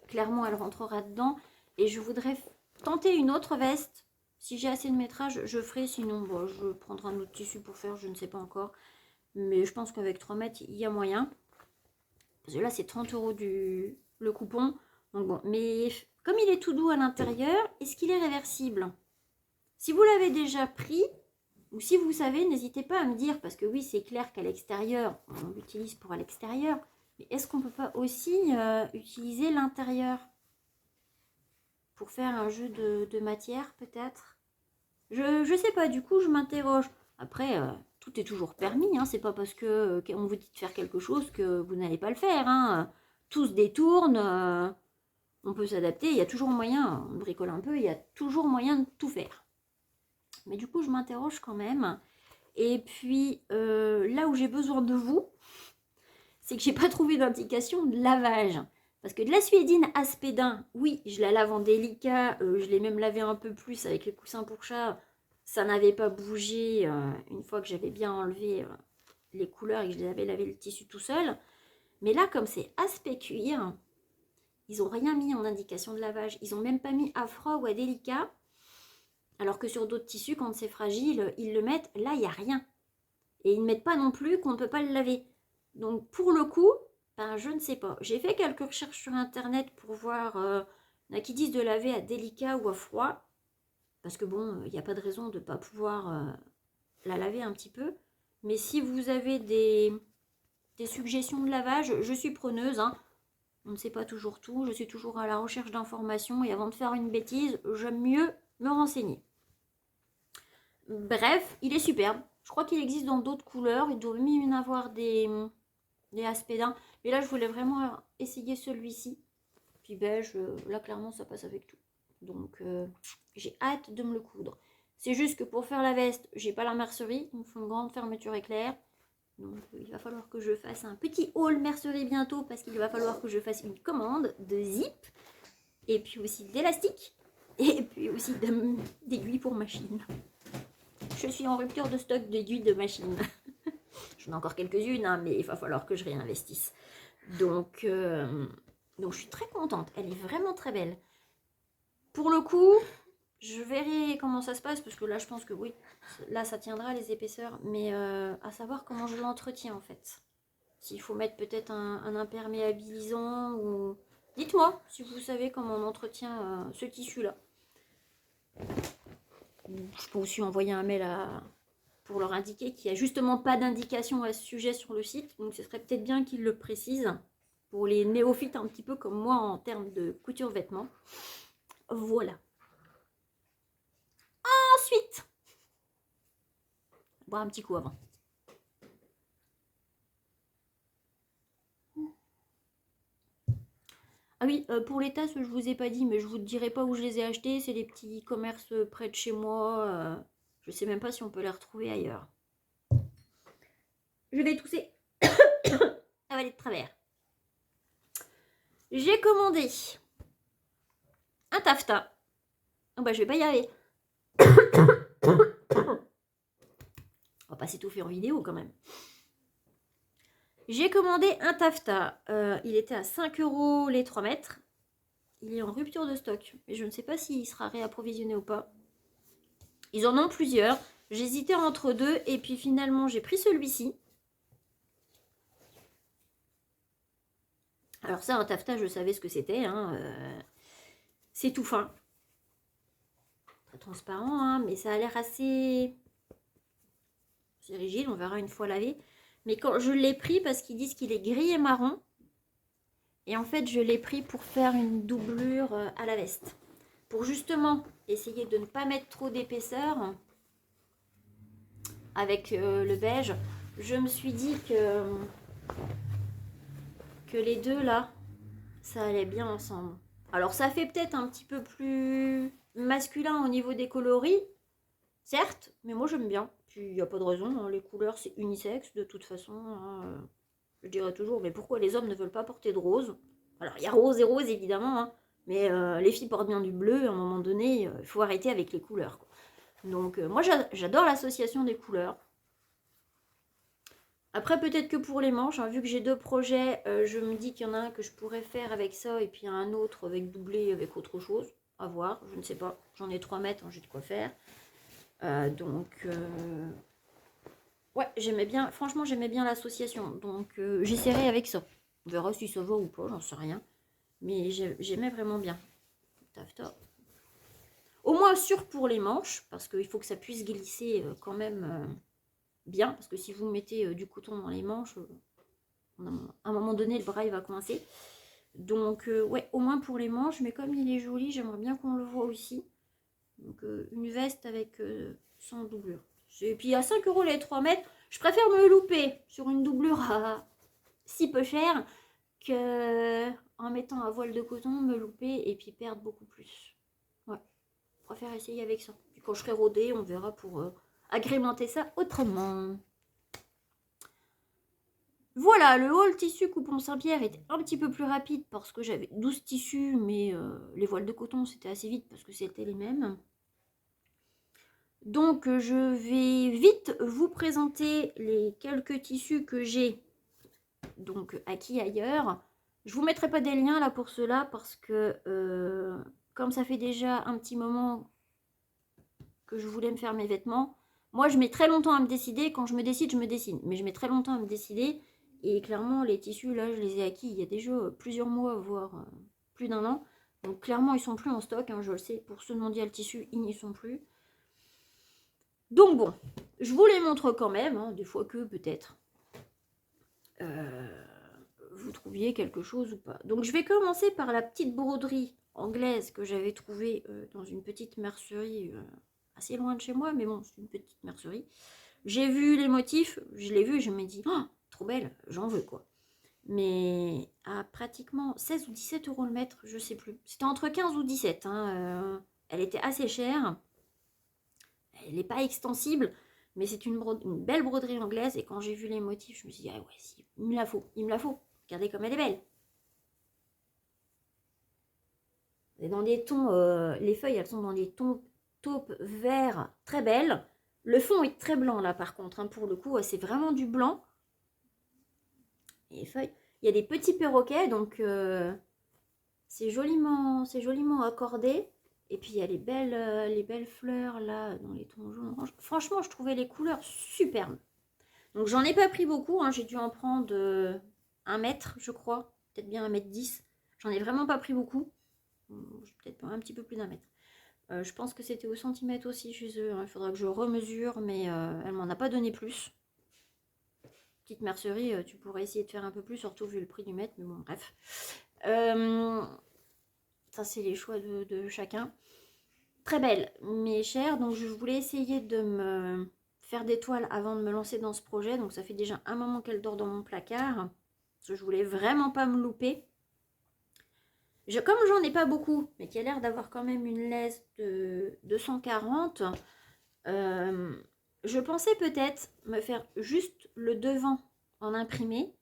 Speaker 1: clairement, elle rentrera dedans. Et je voudrais tenter une autre veste. Si j'ai assez de métrage, je ferai. Sinon, bon, je prendrai un autre tissu pour faire. Je ne sais pas encore. Mais je pense qu'avec 3 mètres, il y a moyen. Parce que là, c'est 30 € le coupon. Donc bon, mais comme il est tout doux à l'intérieur, est-ce qu'il est réversible? Si vous l'avez déjà pris, ou si vous savez, n'hésitez pas à me dire, parce que oui, c'est clair qu'à l'extérieur, on l'utilise pour à l'extérieur, mais est-ce qu'on ne peut pas aussi utiliser l'intérieur pour faire un jeu de matière, peut-être? Je sais pas, du coup, je m'interroge. Après, tout est toujours permis, hein, c'est pas parce que on vous dit de faire quelque chose que vous n'allez pas le faire. Hein. Tout se détourne, on peut s'adapter, il y a toujours moyen, on bricole un peu, il y a toujours moyen de tout faire. Mais du coup, je m'interroge quand même. Et puis, là où j'ai besoin de vous, c'est que j'ai pas trouvé d'indication de lavage. Parce que de la suédine aspect daim, oui, je la lave en délicat, je l'ai même lavé un peu plus avec les coussins pour chat. Ça n'avait pas bougé une fois que j'avais bien enlevé les couleurs et que je les avais lavé le tissu tout seul. Mais là, comme c'est aspect cuir, ils n'ont rien mis en indication de lavage. Ils n'ont même pas mis à froid ou à délicat. Alors que sur d'autres tissus, quand c'est fragile, ils le mettent. Là, il n'y a rien. Et ils ne mettent pas non plus qu'on ne peut pas le laver. Donc pour le coup, ben, je ne sais pas. J'ai fait quelques recherches sur internet pour voir qui disent de laver à délicat ou à froid. Parce que bon, il n'y a pas de raison de ne pas pouvoir la laver un petit peu. Mais si vous avez des suggestions de lavage, je suis preneuse. Hein. On ne sait pas toujours tout. Je suis toujours à la recherche d'informations. Et avant de faire une bêtise, j'aime mieux me renseigner. Bref, il est superbe. Je crois qu'il existe dans d'autres couleurs. Il doit même y avoir des aspects daim. Mais là, je voulais vraiment essayer celui-ci. Puis beige, là, clairement, ça passe avec tout. Donc, j'ai hâte de me le coudre. C'est juste que pour faire la veste, j'ai pas la mercerie. Il me faut une grande fermeture éclair. Donc, il va falloir que je fasse un petit haul mercerie bientôt. Parce qu'il va falloir que je fasse une commande de zip. Et puis aussi d'élastique. Et puis aussi d'aiguilles pour machine. Je suis en rupture de stock d'aiguilles de machine. J'en ai encore quelques-unes, hein, mais il va falloir que je réinvestisse. Donc, je suis très contente. Elle est vraiment très belle. Pour le coup, je verrai comment ça se passe, parce que là, je pense que oui, là, ça tiendra les épaisseurs. Mais à savoir comment je l'entretiens, en fait. S'il faut mettre peut-être un imperméabilisant ou... Dites-moi si vous savez comment on entretient ce tissu-là. je peux aussi envoyer un mail pour leur indiquer qu'il n'y a justement pas d'indication à ce sujet sur le site. Donc ce serait peut-être bien qu'ils le précisent pour les néophytes un petit peu comme moi en termes de couture vêtements. Voilà. Ensuite, boire un petit coup avant. Ah oui, pour les tasses, je vous ai pas dit, mais je vous dirai pas où je les ai achetées. C'est des petits commerces près de chez moi. Je sais même pas si on peut les retrouver ailleurs. Je vais tousser. Avaler de travers. J'ai commandé un taffetas. Oh bah je vais pas y arriver. On va pas s'étouffer en vidéo quand même. J'ai commandé un taffetas. Il était à 5 € les 3 mètres. Il est en rupture de stock. Mais je ne sais pas s'il sera réapprovisionné ou pas. Ils en ont plusieurs. J'hésitais entre deux. Et puis finalement, j'ai pris celui-ci. Alors ça, un taffetas, je savais ce que c'était. Hein. C'est tout fin. Très transparent, hein, mais ça a l'air assez... C'est rigide, on verra une fois lavé. Mais quand je l'ai pris, parce qu'ils disent qu'il est gris et marron. Et en fait, je l'ai pris pour faire une doublure à la veste. Pour justement essayer de ne pas mettre trop d'épaisseur avec le beige. Je me suis dit que les deux là, ça allait bien ensemble. Alors ça fait peut-être un petit peu plus masculin au niveau des coloris, certes, mais moi j'aime bien. Il n'y a pas de raison, hein, les couleurs c'est unisexe de toute façon. Hein, je dirais toujours, mais pourquoi les hommes ne veulent pas porter de rose? Alors il y a rose et rose évidemment, hein, mais les filles portent bien du bleu, à un moment donné, il faut arrêter avec les couleurs, quoi. Donc moi j'adore l'association des couleurs. Après peut-être que pour les manches, hein, vu que j'ai deux projets, je me dis qu'il y en a un que je pourrais faire avec ça et puis un autre avec doublé avec autre chose. À voir, je ne sais pas. J'en ai 3 mètres, hein, j'ai de quoi faire. Ouais, j'aimais bien, franchement j'aimais bien l'association. Donc j'essaierai avec ça. On verra si ça va ou pas, j'en sais rien. Mais j'aimais vraiment bien. Taffetas. Au moins sûr pour les manches, parce qu'il faut que ça puisse glisser quand même bien. Parce que si vous mettez du coton dans les manches, à un moment donné, le bras il va coincer. Donc ouais, au moins pour les manches. Mais comme il est joli, j'aimerais bien qu'on le voit aussi. Donc une veste avec sans doublure. Et puis à 5 € les 3 mètres, je préfère me louper sur une doublure à si peu cher que en mettant un voile de coton, me louper et puis perdre beaucoup plus. Ouais, je préfère essayer avec ça. Puis quand je serai rodée, on verra pour agrémenter ça autrement. Voilà, le haul tissu Coupon Saint-Pierre était un petit peu plus rapide parce que j'avais 12 tissus, mais les voiles de coton c'était assez vite parce que c'était les mêmes. Donc je vais vite vous présenter les quelques tissus que j'ai donc acquis ailleurs. Je vous mettrai pas des liens là pour cela parce que comme ça fait déjà un petit moment que je voulais me faire mes vêtements, moi je mets très longtemps à me décider. Quand je me décide, je me décide, mais je mets très longtemps à me décider. Et clairement les tissus là je les ai acquis il y a déjà plusieurs mois, voire plus d'1 an. Donc clairement ils sont plus en stock, hein, je le sais. Pour ceux de Mondial Tissu, ils n'y sont plus. Donc bon, je vous les montre quand même, hein, des fois que peut-être vous trouviez quelque chose ou pas. Donc je vais commencer par la petite broderie anglaise que j'avais trouvée dans une petite mercerie assez loin de chez moi, mais bon, c'est une petite mercerie. J'ai vu les motifs, je l'ai vu, je me dis, oh, trop belle, j'en veux quoi. Mais à pratiquement 16 ou 17 € le mètre, je sais plus. C'était entre 15 ou 17, hein, elle était assez chère. Elle n'est pas extensible, mais c'est une belle broderie anglaise. Et quand j'ai vu les motifs, je me suis dit, ah ouais, si, il me la faut, il me la faut. Regardez comme elle est belle. Et dans des tons, les feuilles, elles sont dans des tons taupe vert très belles. Le fond est très blanc là par contre, hein, pour le coup, c'est vraiment du blanc. Et les feuilles, il y a des petits perroquets, donc c'est joliment accordé. Et puis il y a les belles fleurs là, dans les tons jaunes orange. Franchement, je trouvais les couleurs superbes. Donc j'en ai pas pris beaucoup, hein. J'ai dû en prendre 1 mètre, je crois. Peut-être bien 1,10 m. J'en ai vraiment pas pris beaucoup. Peut-être un petit peu plus d'1 mètre. Je pense que c'était au centimètre aussi chez eux. Il faudra que je remesure, mais elle m'en a pas donné plus. Petite mercerie, tu pourrais essayer de faire un peu plus, surtout vu le prix du mètre, mais bon, bref. Ça, c'est les choix de chacun. Très belle, mais chère. Donc, je voulais essayer de me faire des toiles avant de me lancer dans ce projet. Donc, ça fait déjà un moment qu'elle dort dans mon placard. Parce que je voulais vraiment pas me louper. Comme j'en ai pas beaucoup, mais qui a l'air d'avoir quand même une laisse de 240, je pensais peut-être me faire juste le devant en imprimé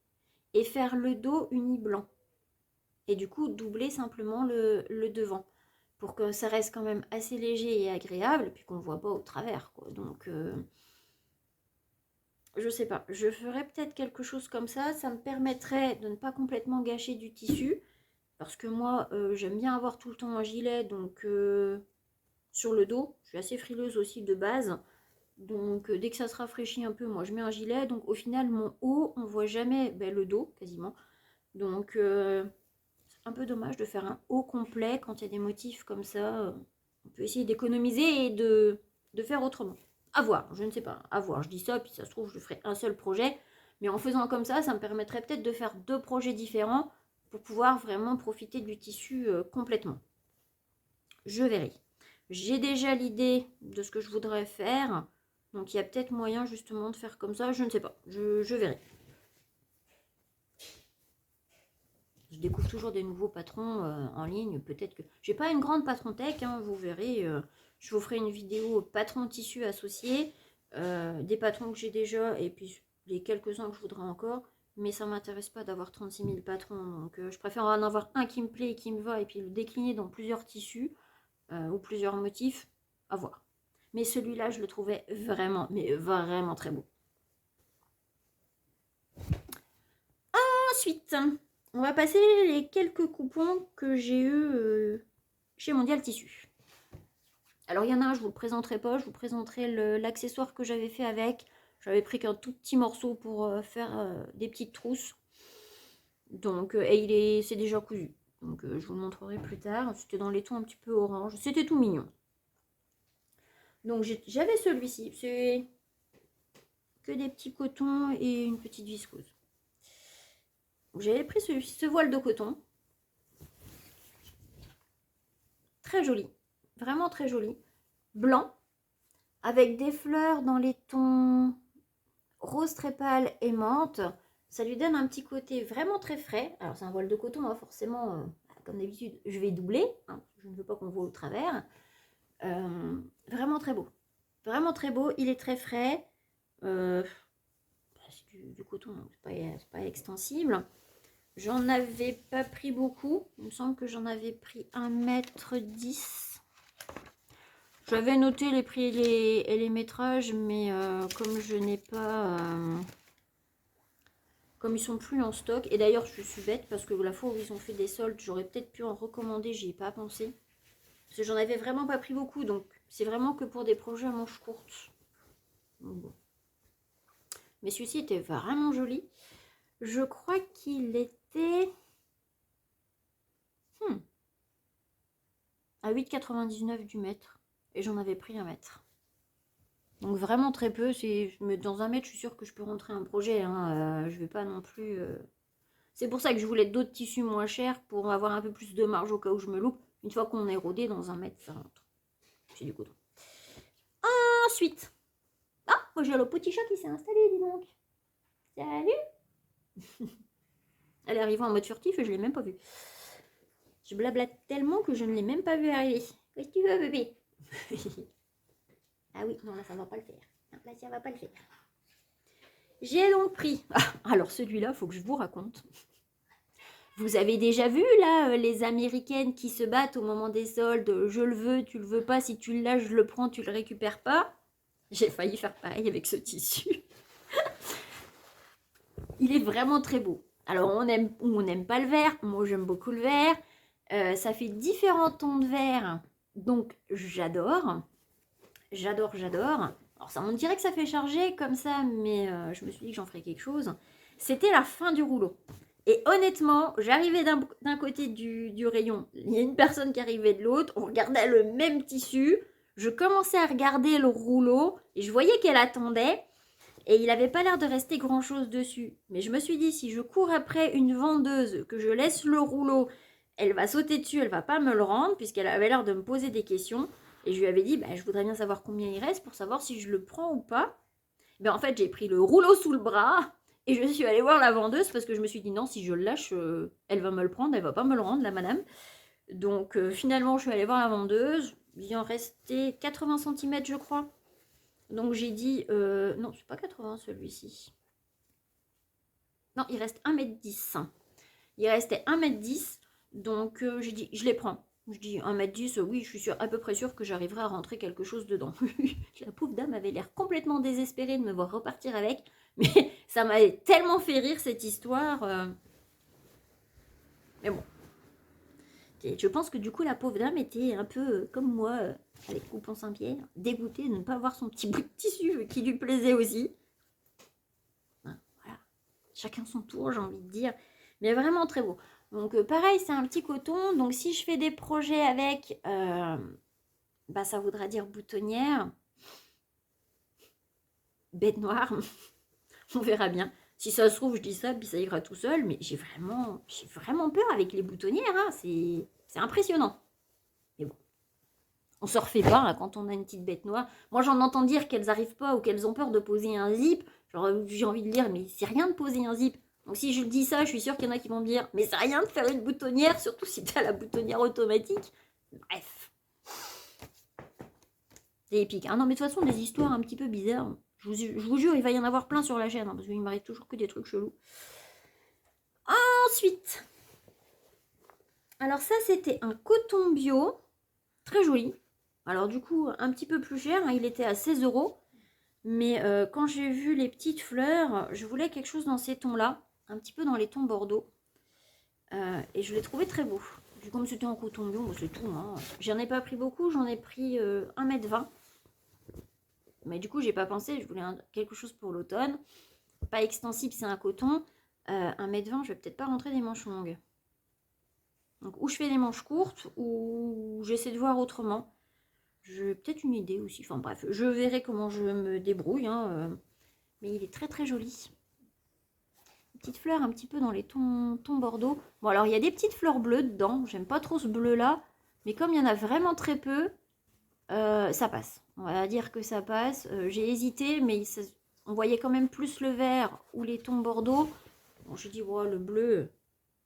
Speaker 1: et faire le dos uni blanc. Et du coup, doubler simplement le devant pour que ça reste quand même assez léger et agréable, et puis qu'on ne voit pas au travers, quoi. Donc, je sais pas, je ferais peut-être quelque chose comme ça me permettrait de ne pas complètement gâcher du tissu, parce que moi, j'aime bien avoir tout le temps un gilet, donc sur le dos, je suis assez frileuse aussi de base, donc dès que ça se rafraîchit un peu, moi je mets un gilet, donc au final, mon haut, on voit jamais le dos, quasiment, donc un peu dommage de faire un haut complet quand il y a des motifs comme ça. On peut essayer d'économiser et de faire autrement. À voir, je ne sais pas, à voir. Je dis ça, puis ça se trouve, je ferai un seul projet. Mais en faisant comme ça me permettrait peut-être de faire 2 projets différents pour pouvoir vraiment profiter du tissu complètement. Je verrai. J'ai déjà l'idée de ce que je voudrais faire. Donc il y a peut-être moyen justement de faire comme ça. Je ne sais pas, je verrai. Je découvre toujours des nouveaux patrons en ligne. Peut-être que j'ai pas une grande patron tech, hein, vous verrez. Je vous ferai une vidéo patron tissu associé, des patrons que j'ai déjà et puis les quelques-uns que je voudrais encore. Mais ça m'intéresse pas d'avoir 36 000 patrons. Donc je préfère en avoir un qui me plaît et qui me va et puis le décliner dans plusieurs tissus ou plusieurs motifs. À voir. Mais celui-là, je le trouvais vraiment, mais vraiment très beau. Ensuite, on va passer les quelques coupons que j'ai eu chez Mondial Tissu. Alors, il y en a un, je ne vous le présenterai pas. Je vous présenterai l'accessoire que j'avais fait avec. J'avais pris qu'un tout petit morceau pour faire des petites trousses. Donc, et c'est déjà cousu. Donc, je vous le montrerai plus tard. C'était dans les tons un petit peu orange. C'était tout mignon. Donc, j'avais celui-ci. C'est que des petits cotons et une petite viscose. J'avais pris ce voile de coton. Très joli. Vraiment très joli. Blanc. Avec des fleurs dans les tons rose très pâle et menthe. Ça lui donne un petit côté vraiment très frais. Alors c'est un voile de coton, hein, forcément, comme d'habitude, je vais doubler. Hein, je ne veux pas qu'on voit au travers. Vraiment très beau. Vraiment très beau. Il est très frais. C'est du coton, donc c'est pas extensible. J'en avais pas pris beaucoup. Il me semble que j'en avais pris 1,10 m. J'avais noté les prix et les métrages, mais comme je n'ai pas... comme ils sont plus en stock, et d'ailleurs je suis bête parce que la fois où ils ont fait des soldes, j'aurais peut-être pu en recommander, j'y ai pas pensé. Parce que j'en avais vraiment pas pris beaucoup, donc c'est vraiment que pour des projets à manches courtes. Bon. Mais celui-ci était vraiment joli. Je crois qu'il était... à 8,99 du mètre. Et j'en avais pris 1 mètre. Donc vraiment très peu. Mais dans 1 mètre, je suis sûre que je peux rentrer un projet. Hein. Je vais pas non plus... C'est pour ça que je voulais d'autres tissus moins chers pour avoir un peu plus de marge au cas où je me loupe. Une fois qu'on est rodé, dans 1 mètre, ça rentre. C'est du coton. Ensuite. Ah, moi j'ai le petit chat qui s'est installé, dis donc. Salut. Elle est arrivée en mode furtif et je l'ai même pas vue. Je blablate tellement que je ne l'ai même pas vu arriver. Qu'est-ce que tu veux, bébé? Ah oui, non, là, ça va pas le faire. Non, là, ça va pas le faire. J'ai donc pris... Ah, alors, celui-là, il faut que je vous raconte. Vous avez déjà vu, là, les Américaines qui se battent au moment des soldes. Je le veux, tu le veux pas. Si tu le lâches, je le prends, tu le récupères pas. J'ai failli faire pareil avec ce tissu. Il est vraiment très beau. Alors, on aime ou on n'aime pas le vert. Moi, j'aime beaucoup le vert. Ça fait différents tons de vert. Donc, j'adore. J'adore. Alors, ça, on dirait que ça fait charger comme ça, mais je me suis dit que j'en ferais quelque chose. C'était la fin du rouleau. Et honnêtement, j'arrivais d'un côté du rayon, il y a une personne qui arrivait de l'autre, on regardait le même tissu, je commençais à regarder le rouleau, et je voyais qu'elle attendait, et il n'avait pas l'air de rester grand-chose dessus. Mais je me suis dit, si je cours après une vendeuse, que je laisse le rouleau, elle va sauter dessus, elle va pas me le rendre, puisqu'elle avait l'air de me poser des questions. Et je lui avais dit, bah, je voudrais bien savoir combien il reste pour savoir si je le prends ou pas. Ben, en fait, j'ai pris le rouleau sous le bras et je suis allée voir la vendeuse parce que je me suis dit, non, si je le lâche, elle va me le prendre, elle va pas me le rendre, la madame. Donc finalement, je suis allée voir la vendeuse. Il en restait 80 cm, je crois. Donc j'ai dit, non, c'est pas 80 celui-ci. Non, il reste 1,10 m. Il restait 1,10 m. Donc j'ai dit, je les prends. Je dis 1,10 m, oui, je suis à peu près sûre que j'arriverai à rentrer quelque chose dedans. La pauvre dame avait l'air complètement désespérée de me voir repartir avec. Mais ça m'avait tellement fait rire cette histoire. Mais bon. Je pense que du coup, la pauvre dame était un peu comme moi, avec Coupon Saint-Pierre, dégoûtée de ne pas voir son petit bout de tissu qui lui plaisait aussi. Voilà. Chacun son tour, j'ai envie de dire. Mais vraiment très beau. Donc pareil, c'est un petit coton. Donc si je fais des projets avec, bah, ça voudra dire boutonnière, bête noire. On verra bien. Si ça se trouve, je dis ça, puis ça ira tout seul. Mais j'ai vraiment peur avec les boutonnières. Hein. C'est impressionnant. Mais bon, on se refait pas hein, quand on a une petite bête noire. Moi, j'en entends dire qu'elles n'arrivent pas ou qu'elles ont peur de poser un zip. Genre, j'ai envie de dire, mais c'est rien de poser un zip. Donc si je dis ça, je suis sûre qu'il y en a qui vont me dire, mais c'est rien de faire une boutonnière, surtout si tu as la boutonnière automatique. Bref. C'est épique. Ah non, mais de toute façon, des histoires un petit peu bizarres. Je vous jure, il va y en avoir plein sur la chaîne, hein, parce qu'il m'arrive toujours que des trucs chelous. Ensuite, alors ça, c'était un coton bio, très joli. Alors du coup, un petit peu plus cher, hein, il était à 16 €. Mais quand j'ai vu les petites fleurs, je voulais quelque chose dans ces tons-là, un petit peu dans les tons bordeaux. Et je l'ai trouvé très beau. Puis comme c'était en coton bio, c'est tout. Hein. J'en ai pas pris beaucoup, j'en ai pris 1,20 m. Mais du coup, j'ai pas pensé, je voulais quelque chose pour l'automne. Pas extensible, c'est un coton. 1,20 m, je vais peut-être pas rentrer des manches longues. Donc, ou je fais des manches courtes, ou j'essaie de voir autrement. J'ai peut-être une idée aussi. Enfin bref, je verrai comment je me débrouille. Hein, mais il est très très joli. Une petite fleur un petit peu dans les tons bordeaux. Bon, alors il y a des petites fleurs bleues dedans. J'aime pas trop ce bleu-là. Mais comme il y en a vraiment très peu, ça passe. On va dire que ça passe. J'ai hésité, mais on voyait quand même plus le vert ou les tons bordeaux. Bon, j'ai dit, ouais, le bleu,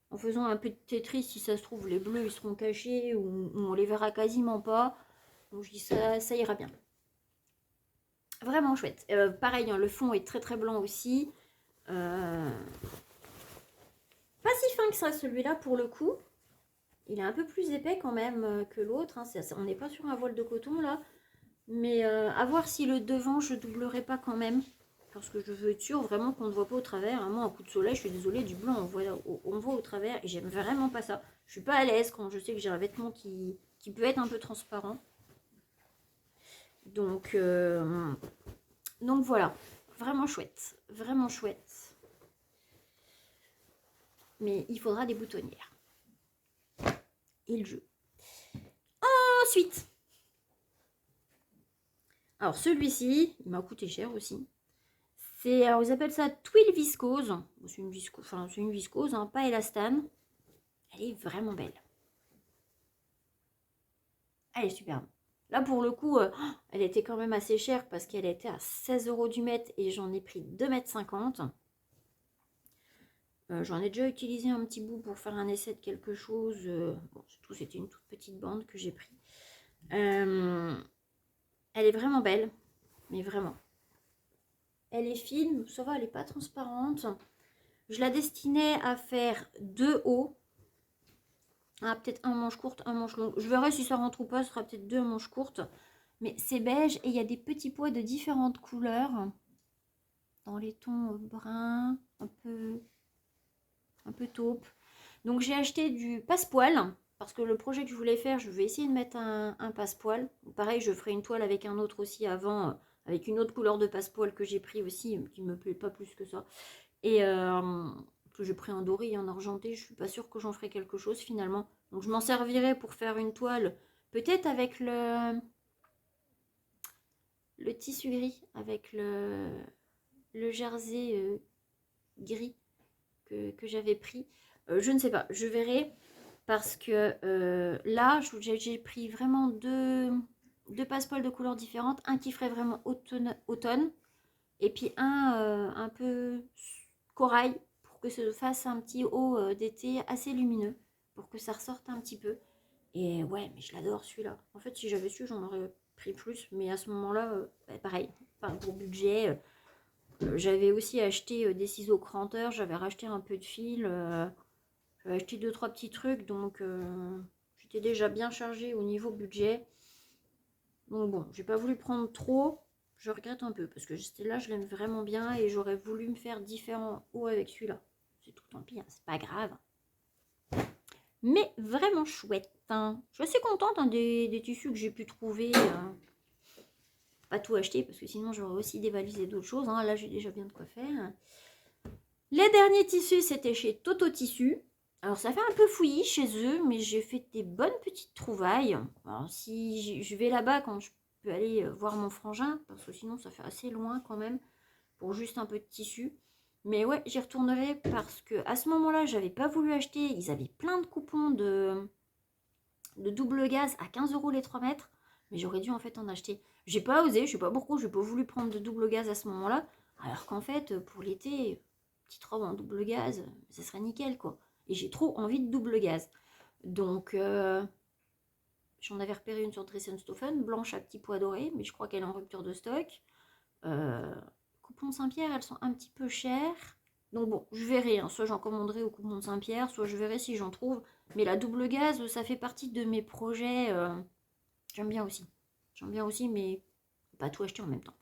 Speaker 1: en faisant un peu de Tetris, si ça se trouve, les bleus ils seront cachés ou on les verra quasiment pas. Donc je dis, ça ira bien. Vraiment chouette. Pareil, hein, le fond est très très blanc aussi. Pas si fin que ça, celui-là, pour le coup. Il est un peu plus épais quand même que l'autre. Hein. On n'est pas sur un voile de coton là. Mais à voir si le devant, je doublerai pas quand même. Parce que je veux être sûre vraiment qu'on ne voit pas au travers. Moi, un coup de soleil, je suis désolée, du blanc, on voit au travers. Et j'aime vraiment pas ça. Je suis pas à l'aise quand je sais que j'ai un vêtement qui peut être un peu transparent. Donc voilà. Vraiment chouette. Vraiment chouette. Mais il faudra des boutonnières. Et le jeu. Ensuite. Alors celui-ci, il m'a coûté cher aussi. Alors ils appellent ça tuile viscose. C'est une viscose, hein, pas élastane. Elle est vraiment belle. Elle est superbe. Là pour le coup, elle était quand même assez chère parce qu'elle était à 16 € du mètre et j'en ai pris 2,50 m. J'en ai déjà utilisé un petit bout pour faire un essai de quelque chose. Bon, surtout c'était une toute petite bande que j'ai pris. Elle est vraiment belle, mais vraiment. Elle est fine, ça va, elle n'est pas transparente. Je la destinais à faire 2 hauts. Ah, peut-être un manche courte, un manche longue. Je verrai si ça rentre ou pas, ce sera peut-être 2 manches courtes. Mais c'est beige et il y a des petits pois de différentes couleurs. Dans les tons bruns, un peu taupe. Donc j'ai acheté du passepoil. Parce que le projet que je voulais faire, je vais essayer de mettre un passepoil. Pareil, je ferai une toile avec un autre aussi avant, avec une autre couleur de passepoil que j'ai pris aussi, qui ne me plaît pas plus que ça. Et que j'ai pris en doré et en argenté. Je suis pas sûre que j'en ferai quelque chose finalement. Donc je m'en servirai pour faire une toile, peut-être avec le tissu gris, avec le jersey gris que j'avais pris. Je ne sais pas, je verrai. Parce que là, j'ai pris vraiment deux passepoils de couleurs différentes. Un qui ferait vraiment automne et puis un peu corail pour que ça fasse un petit haut d'été assez lumineux pour que ça ressorte un petit peu. Et ouais, mais je l'adore celui-là. En fait, si j'avais su, j'en aurais pris plus. Mais à ce moment-là, pareil, pas un gros budget. J'avais aussi acheté des ciseaux cranteurs. J'avais racheté un peu de fil. J'avais acheté 2-3 petits trucs. Donc, j'étais déjà bien chargée au niveau budget. Donc bon, j'ai pas voulu prendre trop. Je regrette un peu parce que là je l'aime vraiment bien et j'aurais voulu me faire différents hauts avec celui-là. C'est tout, tant pis, hein, c'est pas grave. Mais vraiment chouette. Hein. Je suis assez contente des tissus que j'ai pu trouver. Pas tout acheter parce que sinon j'aurais aussi dévalisé d'autres choses. Hein. Là j'ai déjà bien de quoi faire. Les derniers tissus c'était chez Toto Tissu. Alors ça fait un peu fouillis chez eux, mais j'ai fait des bonnes petites trouvailles. Alors si je vais là-bas quand je peux aller voir mon frangin, parce que sinon ça fait assez loin quand même, pour juste un peu de tissu. Mais ouais, j'y retournerai parce que à ce moment-là, j'avais pas voulu acheter. Ils avaient plein de coupons de double gaz à 15 € les 3 mètres. Mais j'aurais dû en fait en acheter. J'ai pas osé, je sais pas pourquoi, j'ai pas voulu prendre de double gaz à ce moment-là. Alors qu'en fait, pour l'été, petite robe en double gaz, ça serait nickel quoi. Et j'ai trop envie de double gaz. Donc, j'en avais repéré une sur Dressenstoffen, blanche à petits pois dorés, mais je crois qu'elle est en rupture de stock. Coupon Saint-Pierre, elles sont un petit peu chères. Donc bon, je verrai, hein. Soit j'en commanderai au coupon Saint-Pierre, soit je verrai si j'en trouve. Mais la double gaz, ça fait partie de mes projets. J'aime bien aussi. J'aime bien aussi, mais pas tout acheter en même temps.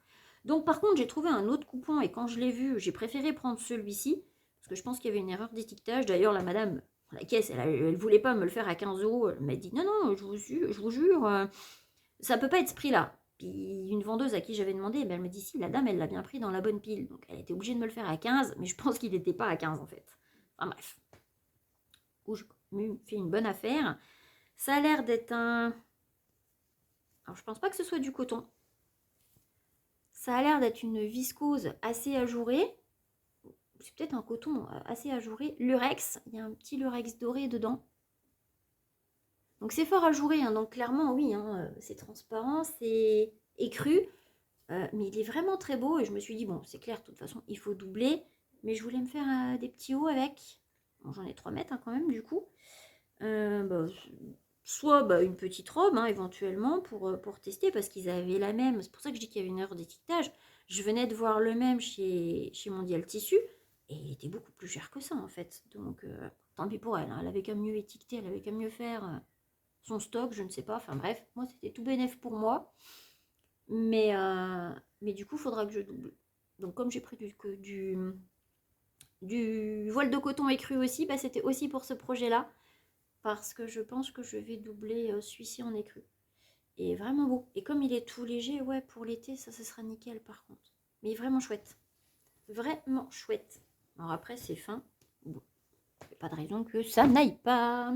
Speaker 1: Donc par contre, j'ai trouvé un autre coupon et quand je l'ai vu, j'ai préféré prendre celui-ci. Parce que je pense qu'il y avait une erreur d'étiquetage. D'ailleurs, la madame, la caisse, elle voulait pas me le faire à 15 €. Elle m'a dit non, non, je vous jure, ça peut pas être ce prix-là. Puis une vendeuse à qui j'avais demandé, elle me dit si, la dame, elle l'a bien pris dans la bonne pile. Donc elle était obligée de me le faire à 15, mais je pense qu'il n'était pas à 15 en fait. Enfin bref. Où je me fais une bonne affaire. Ça a l'air d'être un... Alors je pense pas que ce soit du coton. Ça a l'air d'être une viscose assez ajourée. C'est peut-être un coton assez ajouré. Lurex, il y a un petit lurex doré dedans. Donc c'est fort ajouré, hein, donc clairement oui, hein, c'est transparent, c'est écru, mais il est vraiment très beau et je me suis dit bon c'est clair, de toute façon il faut doubler, mais je voulais me faire des petits hauts avec. Bon, j'en ai 3 mètres hein, quand même du coup. Soit une petite robe hein, éventuellement pour tester parce qu'ils avaient la même, c'est pour ça que je dis qu'il y avait une erreur d'étiquetage. Je venais de voir le même chez Mondial Tissu et il était beaucoup plus cher que ça en fait. Donc tant pis pour elle, hein, elle avait qu'à mieux étiqueter, elle avait qu'à mieux faire son stock, je ne sais pas. Enfin bref, moi c'était tout bénef pour moi. Mais du coup, il faudra que je double. Donc comme j'ai pris du voile de coton écru aussi, c'était aussi pour ce projet-là. Parce que je pense que je vais doubler celui-ci en écru. Et vraiment beau. Et comme il est tout léger, ouais, pour l'été, ça sera nickel par contre. Mais vraiment chouette. Vraiment chouette. Alors après, c'est fin. Bon, il n'y a pas de raison que ça n'aille pas.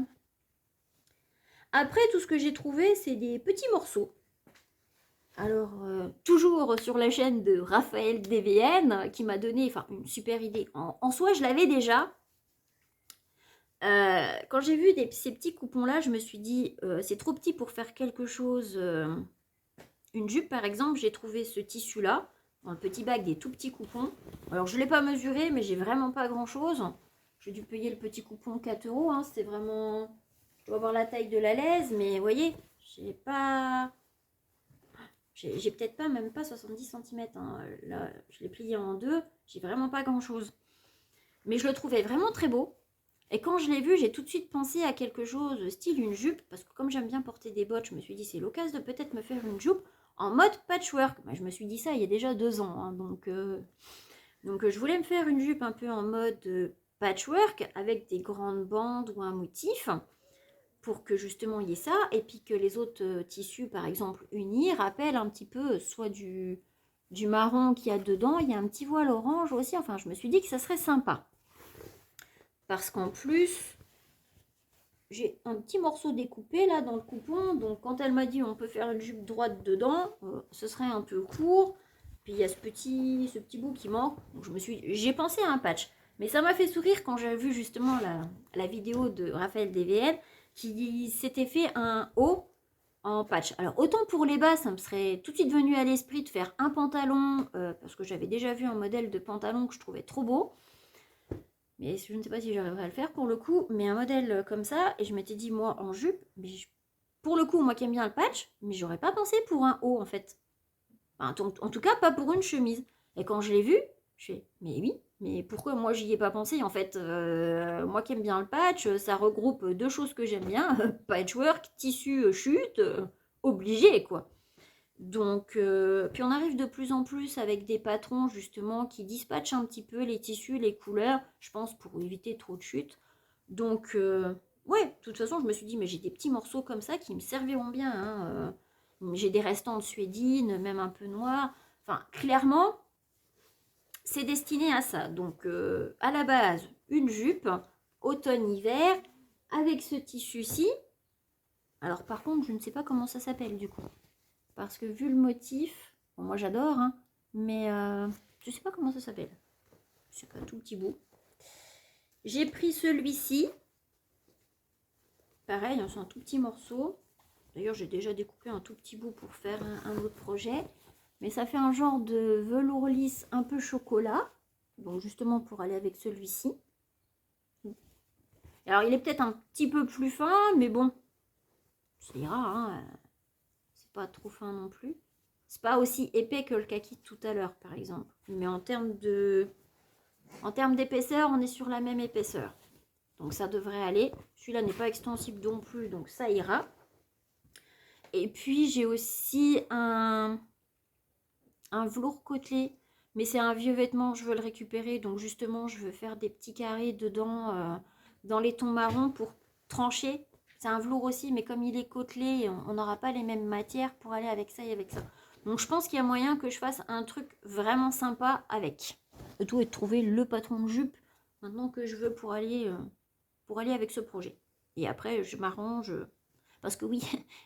Speaker 1: Après, tout ce que j'ai trouvé, c'est des petits morceaux. Alors, toujours sur la chaîne de Raphaël DVN, qui m'a donné une super idée. En soi, je l'avais déjà. Quand j'ai vu ces petits coupons-là, je me suis dit, c'est trop petit pour faire quelque chose. Une jupe, par exemple, j'ai trouvé ce tissu-là, dans le petit bac des tout petits coupons. Alors, je ne l'ai pas mesuré, mais j'ai vraiment pas grand-chose. J'ai dû payer le petit coupon 4 €. Hein, c'était vraiment... Je dois avoir la taille de la laise, mais vous voyez, j'ai pas... J'ai peut-être pas, même pas 70 cm. Hein. Là, je l'ai plié en deux. J'ai vraiment pas grand-chose. Mais je le trouvais vraiment très beau. Et quand je l'ai vu, j'ai tout de suite pensé à quelque chose style une jupe. Parce que comme j'aime bien porter des bottes, je me suis dit c'est l'occasion de peut-être me faire une jupe en mode patchwork. Je me suis dit ça il y a déjà 2 ans. Hein. Donc, je voulais me faire une jupe un peu en mode patchwork avec des grandes bandes ou un motif. Pour que justement il y ait ça, et puis que les autres tissus, par exemple unis, rappellent un petit peu soit du marron qu'il y a dedans, il y a un petit voile orange aussi, enfin je me suis dit que ça serait sympa. Parce qu'en plus, j'ai un petit morceau découpé là dans le coupon. Donc quand elle m'a dit on peut faire une jupe droite dedans, ce serait un peu court. Puis il y a ce petit bout qui manque. Donc j'ai pensé à un patch. Mais ça m'a fait sourire quand j'ai vu justement la vidéo de Raphaël DVL qui s'était fait un haut en patch. Alors autant pour les bas, ça me serait tout de suite venu à l'esprit de faire un pantalon, parce que j'avais déjà vu un modèle de pantalon que je trouvais trop beau. Mais je ne sais pas si j'arriverai à le faire pour le coup, mais un modèle comme ça, et je m'étais dit moi en jupe, mais pour le coup, moi qui aime bien le patch, mais j'aurais pas pensé pour un haut en fait. Enfin, en tout cas, pas pour une chemise. Et quand je l'ai vu, je fais, mais oui, mais pourquoi moi j'y ai pas pensé en fait. Moi qui aime bien le patch, ça regroupe deux choses que j'aime bien, patchwork, tissu, chute, obligé quoi. Donc, puis on arrive de plus en plus avec des patrons justement qui dispatchent un petit peu les tissus, les couleurs, je pense pour éviter trop de chutes. Donc, ouais, de toute façon, je me suis dit, mais j'ai des petits morceaux comme ça qui me serviront bien, hein. J'ai des restants de suédine, même un peu noirs. Enfin, clairement, c'est destiné à ça. Donc, à la base, une jupe, automne-hiver, avec ce tissu-ci. Alors, par contre, je ne sais pas comment ça s'appelle du coup. Parce que vu le motif, bon, moi j'adore, hein, mais je sais pas comment ça s'appelle. C'est un tout petit bout. J'ai pris celui-ci. Pareil, c'est un tout petit morceau. D'ailleurs, j'ai déjà découpé un tout petit bout pour faire un autre projet. Mais ça fait un genre de velours lisse un peu chocolat. Donc justement pour aller avec celui-ci. Alors il est peut-être un petit peu plus fin, mais bon, ça ira, hein. C'est pas trop fin non plus. C'est pas aussi épais que le kaki de tout à l'heure, par exemple. Mais en termes d'épaisseur, on est sur la même épaisseur. Donc ça devrait aller. Celui-là n'est pas extensible non plus, donc ça ira. Et puis j'ai aussi un velours côtelé. Mais c'est un vieux vêtement, je veux le récupérer. Donc justement, je veux faire des petits carrés dedans, dans les tons marrons pour trancher. C'est un velours aussi, mais comme il est côtelé, on n'aura pas les mêmes matières pour aller avec ça et avec ça. Donc je pense qu'il y a moyen que je fasse un truc vraiment sympa avec. Le tout est de trouver le patron de jupe maintenant que je veux pour aller avec ce projet. Et après, je m'arrange. Parce que oui,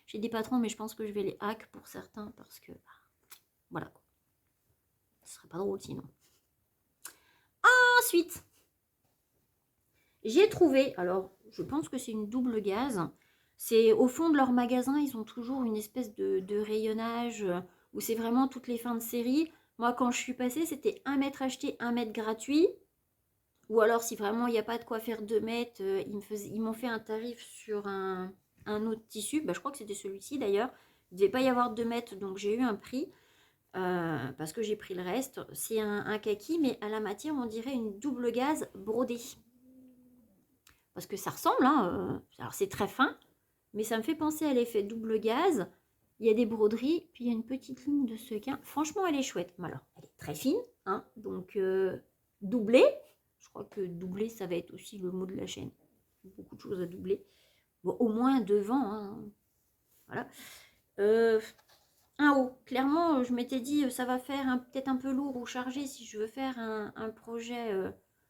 Speaker 1: j'ai des patrons, mais je pense que je vais les hack pour certains. Parce que, voilà quoi. Ce serait pas drôle sinon. Ensuite, j'ai trouvé, alors je pense que c'est une double gaze. C'est au fond de leur magasin, ils ont toujours une espèce de rayonnage où c'est vraiment toutes les fins de série. Moi, quand je suis passée, c'était 1 mètre acheté, 1 mètre gratuit. Ou alors, si vraiment il n'y a pas de quoi faire 2 mètres, ils m'ont fait un tarif sur un autre tissu. Bah, je crois que c'était celui-ci d'ailleurs. Il ne devait pas y avoir 2 mètres, donc j'ai eu un prix. Parce que j'ai pris le reste. C'est un kaki, mais à la matière, on dirait une double gaze brodée. Parce que ça ressemble, hein. Alors c'est très fin, mais ça me fait penser à l'effet double gaze. Il y a des broderies, puis il y a une petite ligne de sequin. Franchement, elle est chouette. Alors, elle est très fine, hein, donc doublée. Je crois que doubler, ça va être aussi le mot de la chaîne. Beaucoup de choses à doubler. Bon, au moins devant, hein. Voilà. Un haut. Clairement, je m'étais dit, ça va faire peut-être un peu lourd ou chargé si je veux faire un projet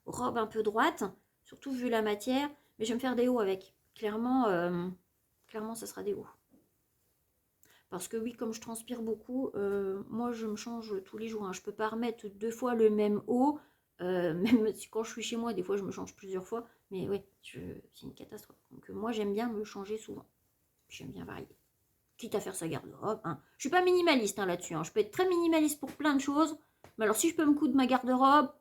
Speaker 1: robe un peu droite, surtout vu la matière. Mais je vais me faire des hauts avec. Clairement, ça sera des hauts. Parce que oui, comme je transpire beaucoup, moi je me change tous les jours, hein. Je ne peux pas remettre 2 fois le même haut. Même quand je suis chez moi, des fois je me change plusieurs fois. Mais oui, c'est une catastrophe. Donc moi j'aime bien me changer souvent. J'aime bien varier. Quitte à faire sa garde-robe, hein. Je suis pas minimaliste, hein, là-dessus, hein. Je peux être très minimaliste pour plein de choses. Mais alors si je peux me coudre ma garde-robe,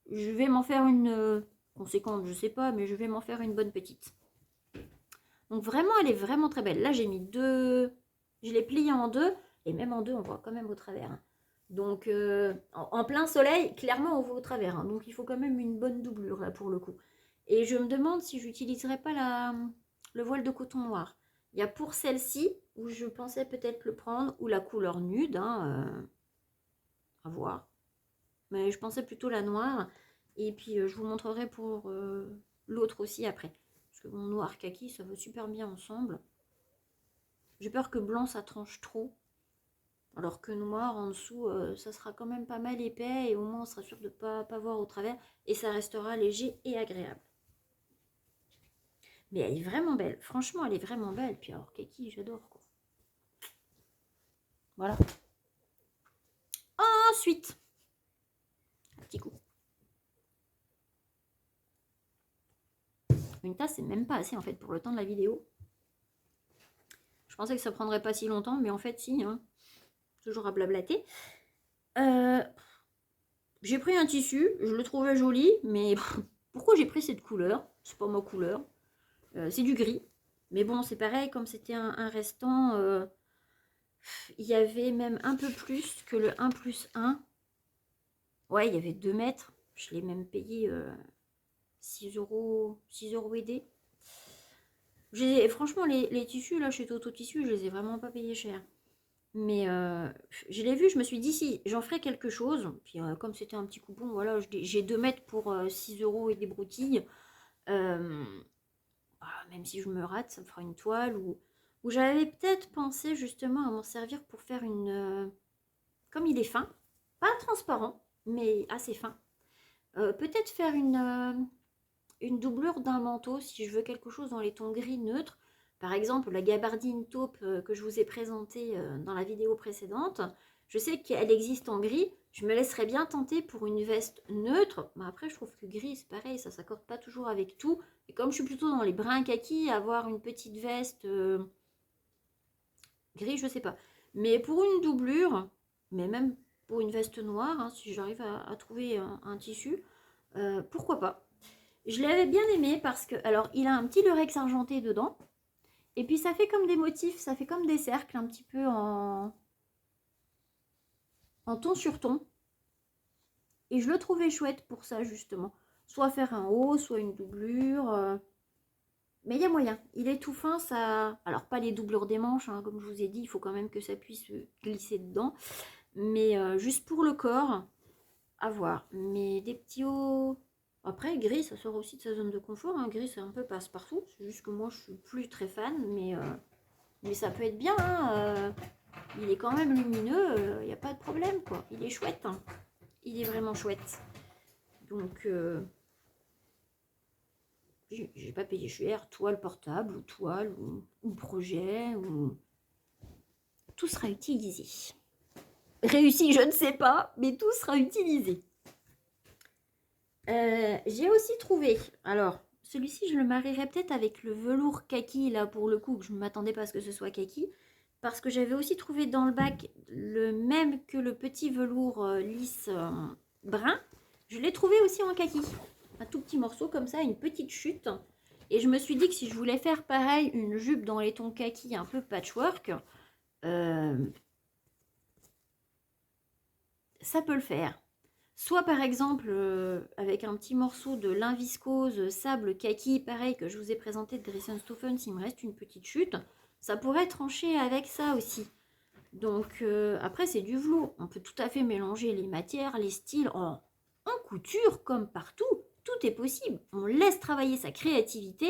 Speaker 1: je vais m'en faire une conséquente, je sais pas, mais je vais m'en faire une bonne petite. Donc vraiment, elle est vraiment très belle. Là, j'ai mis deux, je l'ai pliée en deux, et même en deux, on voit quand même au travers, hein. Donc en plein soleil, clairement, on voit au travers, hein. Donc il faut quand même une bonne doublure là pour le coup. Et je me demande si j'utiliserai pas le voile de coton noir. Il y a pour celle-ci, où je pensais peut-être le prendre, ou la couleur nude, hein, à voir. Mais je pensais plutôt la noire. Et puis je vous montrerai pour l'autre aussi après. Parce que mon noir kaki, ça va super bien ensemble. J'ai peur que blanc, ça tranche trop. Alors que noir, en dessous, ça sera quand même pas mal épais. Et au moins, on sera sûr de ne pas voir au travers. Et ça restera léger et agréable. Mais elle est vraiment belle. Franchement, elle est vraiment belle. Puis alors, Kaki, j'adore, quoi. Voilà. Ensuite, un petit coup. Une tasse, c'est même pas assez, en fait, pour le temps de la vidéo. Je pensais que ça prendrait pas si longtemps, mais en fait, si, hein. Toujours à blablater. J'ai pris un tissu, je le trouvais joli, mais pourquoi j'ai pris cette couleur? C'est pas ma couleur. C'est du gris. Mais bon, c'est pareil, comme c'était un restant, il y avait même un peu plus que le 1+1. Ouais, il y avait 2 mètres. Je l'ai même payé 6 euros, 6 euros aidés. Franchement, les tissus, là, chez Toto Tissu, je les ai vraiment pas payés cher. Mais je l'ai vu, je me suis dit, si, j'en ferai quelque chose. Puis comme c'était un petit coupon, voilà, j'ai 2 mètres pour 6 euros et des broutilles. Euh, Même si je me rate, ça me fera une toile. Ou j'avais peut-être pensé justement à m'en servir pour faire une... comme il est fin, pas transparent, mais assez fin. Peut-être faire une doublure d'un manteau si je veux quelque chose dans les tons gris neutres. Par exemple, la gabardine taupe que je vous ai présentée dans la vidéo précédente. Je sais qu'elle existe en gris. Je me laisserais bien tenter pour une veste neutre. Mais après, je trouve que gris, c'est pareil, ça s'accorde pas toujours avec tout. Et comme je suis plutôt dans les bruns kaki, avoir une petite veste gris, je sais pas. Mais pour une doublure, mais même pour une veste noire, hein, si j'arrive à trouver un tissu, pourquoi pas. Je l'avais bien aimé parce que, alors, il a un petit lurex argenté dedans. Et puis, ça fait comme des motifs, ça fait comme des cercles, un petit peu en ton sur ton. Et je le trouvais chouette pour ça, justement. Soit faire un haut, soit une doublure. Mais il y a moyen. Il est tout fin, ça... Alors, pas les doublures des manches, hein, comme je vous ai dit, il faut quand même que ça puisse glisser dedans. Mais juste pour le corps, à voir. Mais des petits hauts... Après, gris, ça sort aussi de sa zone de confort. Hein. Gris, c'est un peu passe-partout. C'est juste que moi, je suis plus très fan. Mais ça peut être bien. Hein. Il est quand même lumineux. Il n'y a pas de problème, quoi. Il est chouette. Hein. Il est vraiment chouette. Donc, j'ai pas payé cher. Toile portable, ou toile, ou projet, ou... Tout sera utilisé. Réussi, je ne sais pas, mais tout sera utilisé. J'ai aussi trouvé, alors celui-ci je le marierais peut-être avec le velours kaki là pour le coup, que je ne m'attendais pas à ce que ce soit kaki, parce que j'avais aussi trouvé dans le bac le même que le petit velours lisse brun, je l'ai trouvé aussi en kaki, un tout petit morceau comme ça, une petite chute, et je me suis dit que si je voulais faire pareil, une jupe dans les tons kaki un peu patchwork, ça peut le faire. Soit par exemple avec un petit morceau de lin viscose, sable kaki, pareil que je vous ai présenté de Dressenstoffen, s'il me reste une petite chute, ça pourrait trancher avec ça aussi. Donc après c'est du velours, on peut tout à fait mélanger les matières, les styles en couture comme partout, tout est possible. On laisse travailler sa créativité,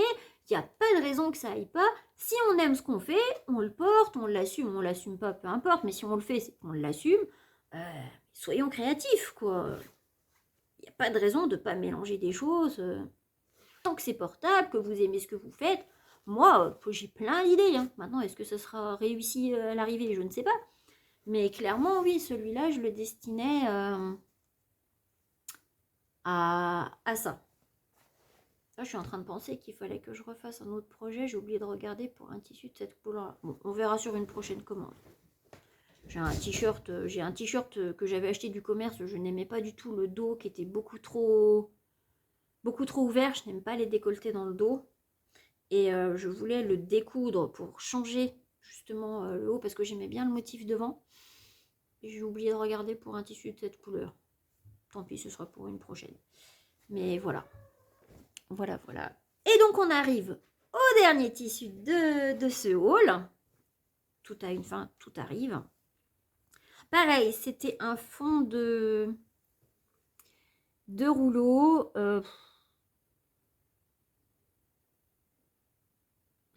Speaker 1: il n'y a pas de raison que ça aille pas. Si on aime ce qu'on fait, on le porte, on l'assume pas, peu importe, mais si on le fait, c'est qu'on l'assume. Soyons créatifs, quoi. Il n'y a pas de raison de ne pas mélanger des choses. Tant que c'est portable, que vous aimez ce que vous faites, moi, j'ai plein d'idées. Hein. Maintenant, est-ce que ça sera réussi à l'arrivée? Je ne sais pas. Mais clairement, oui, celui-là, je le destinais à ça. Là, je suis en train de penser qu'il fallait que je refasse un autre projet. J'ai oublié de regarder pour un tissu de cette couleur. Bon, on verra sur une prochaine commande. J'ai un t-shirt que j'avais acheté du commerce. Je n'aimais pas du tout le dos qui était beaucoup trop ouvert. Je n'aime pas les décolletés dans le dos. Et je voulais le découdre pour changer justement le haut parce que j'aimais bien le motif devant. Et j'ai oublié de regarder pour un tissu de cette couleur. Tant pis, ce sera pour une prochaine. Mais voilà. Voilà, voilà. Et donc on arrive au dernier tissu de ce haul. Tout a une fin, tout arrive. Pareil, c'était un fond de rouleaux.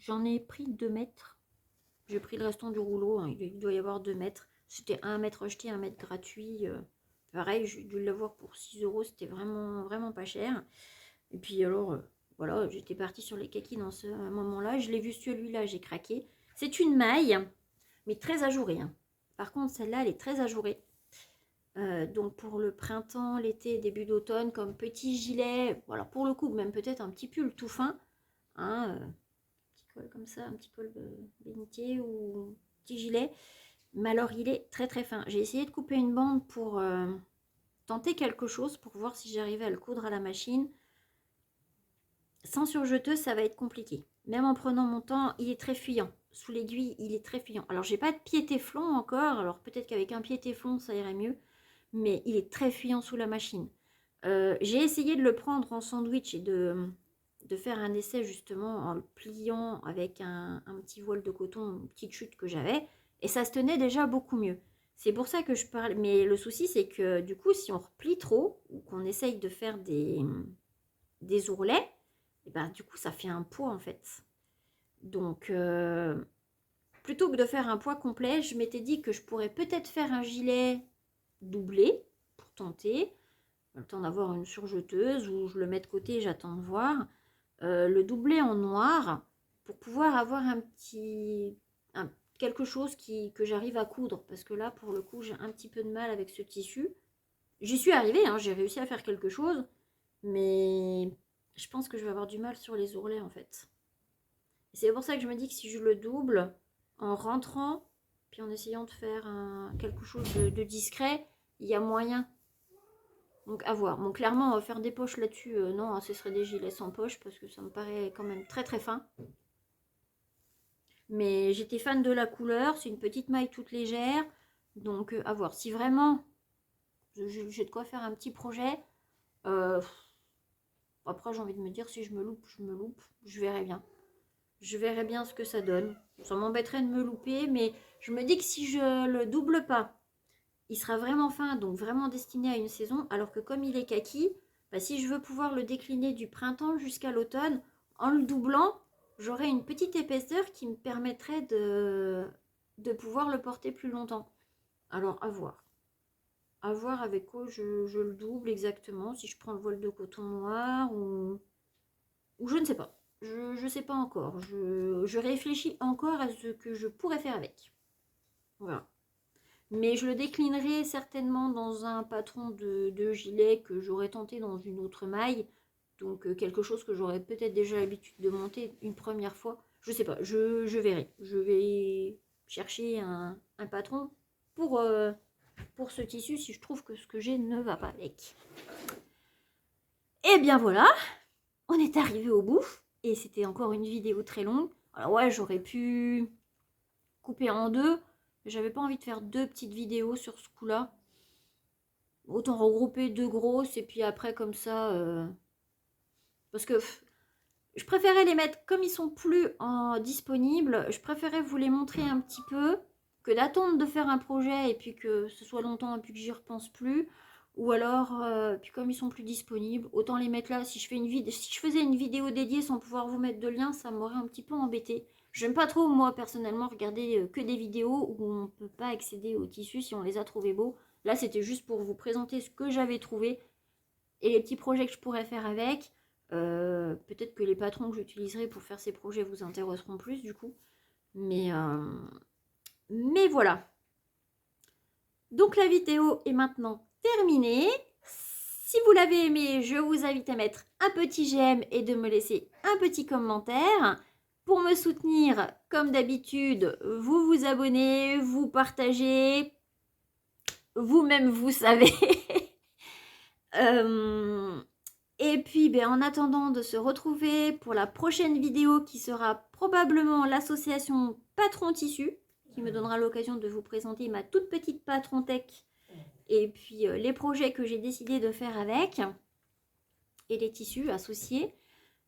Speaker 1: J'en ai pris 2 mètres. J'ai pris le restant du rouleau. Hein. Il doit y avoir 2 mètres. C'était 1 mètre acheté, 1 mètre gratuit. Pareil, j'ai dû l'avoir pour 6 euros. C'était vraiment, vraiment pas cher. Et puis alors, Voilà, j'étais partie sur les kakis dans ce moment-là. Je l'ai vu celui-là, j'ai craqué. C'est une maille, mais très ajourée. Hein. Par contre, celle-là, elle est très ajourée. Donc pour le printemps, l'été, début d'automne, comme petit gilet, voilà, pour le coup, même peut-être un petit pull tout fin, hein, petit col comme ça, un petit col bénitier ou petit gilet. Mais alors, il est très très fin. J'ai essayé de couper une bande pour tenter quelque chose, pour voir si j'arrivais à le coudre à la machine. Sans surjeteuse, ça va être compliqué. Même en prenant mon temps, il est très fuyant. Sous l'aiguille, il est très fuyant. Alors, j'ai pas de pied téflon encore. Alors, peut-être qu'avec un pied téflon, ça irait mieux. Mais il est très fuyant sous la machine. J'ai essayé de le prendre en sandwich et de faire un essai justement en le pliant avec un petit voile de coton, une petite chute que j'avais. Et ça se tenait déjà beaucoup mieux. C'est pour ça que je parle. Mais le souci, c'est que du coup, si on replie trop ou qu'on essaye de faire des ourlets, et ben, du coup, ça fait un poids en fait. Donc, plutôt que de faire un poids complet, je m'étais dit que je pourrais peut-être faire un gilet doublé pour tenter. Le temps d'avoir une surjeteuse ou je le mets de côté et j'attends de voir. Le doubler en noir pour pouvoir avoir quelque chose que j'arrive à coudre. Parce que là, pour le coup, j'ai un petit peu de mal avec ce tissu. J'y suis arrivée, hein, j'ai réussi à faire quelque chose. Mais je pense que je vais avoir du mal sur les ourlets en fait. C'est pour ça que je me dis que si je le double en rentrant, puis en essayant de faire quelque chose de discret, il y a moyen. Donc à voir. Bon, clairement, faire des poches là-dessus, non, ce serait des gilets sans poche parce que ça me paraît quand même très très fin. Mais j'étais fan de la couleur, c'est une petite maille toute légère. Donc à voir. Si vraiment j'ai de quoi faire un petit projet, après j'ai envie de me dire si je me loupe, je me loupe. Je verrai bien. Je verrai bien ce que ça donne. Ça m'embêterait de me louper, mais je me dis que si je le double pas, il sera vraiment fin, donc vraiment destiné à une saison, alors que comme il est kaki, bah, si je veux pouvoir le décliner du printemps jusqu'à l'automne, en le doublant, j'aurai une petite épaisseur qui me permettrait de pouvoir le porter plus longtemps. Alors à voir. À voir avec quoi je le double exactement, si je prends le voile de coton noir ou je ne sais pas. Je ne sais pas encore. Je réfléchis encore à ce que je pourrais faire avec. Voilà. Mais je le déclinerai certainement dans un patron de gilet que j'aurais tenté dans une autre maille. Donc quelque chose que j'aurais peut-être déjà l'habitude de monter une première fois. Je sais pas, je verrai. Je vais chercher un patron pour ce tissu si je trouve que ce que j'ai ne va pas avec. Et bien voilà, on est arrivé au bout. Et c'était encore une vidéo très longue. Alors ouais, j'aurais pu couper en deux. J'avais pas envie de faire deux petites vidéos sur ce coup-là. Autant regrouper deux grosses et puis après comme ça. Parce que je préférais les mettre comme ils sont plus disponibles. Je préférais vous les montrer un petit peu que d'attendre de faire un projet et puis que ce soit longtemps et puis que j'y repense plus. Ou alors, puis comme ils sont plus disponibles, autant les mettre là. Si je faisais une vidéo dédiée sans pouvoir vous mettre de lien, ça m'aurait un petit peu embêté. J'aime pas trop, moi, personnellement, regarder que des vidéos où on ne peut pas accéder aux tissus si on les a trouvés beaux. Là, c'était juste pour vous présenter ce que j'avais trouvé et les petits projets que je pourrais faire avec. Peut-être que les patrons que j'utiliserai pour faire ces projets vous intéresseront plus, du coup. Mais voilà. Donc la vidéo est maintenant terminée. Si vous l'avez aimé, je vous invite à mettre un petit j'aime et de me laisser un petit commentaire. Pour me soutenir, comme d'habitude, vous vous abonnez, vous partagez. Vous-même, vous savez. Et puis, en attendant de se retrouver pour la prochaine vidéo qui sera probablement l'association Patron Tissu, qui me donnera l'occasion de vous présenter ma toute petite patron tech et puis les projets que j'ai décidé de faire avec et les tissus associés.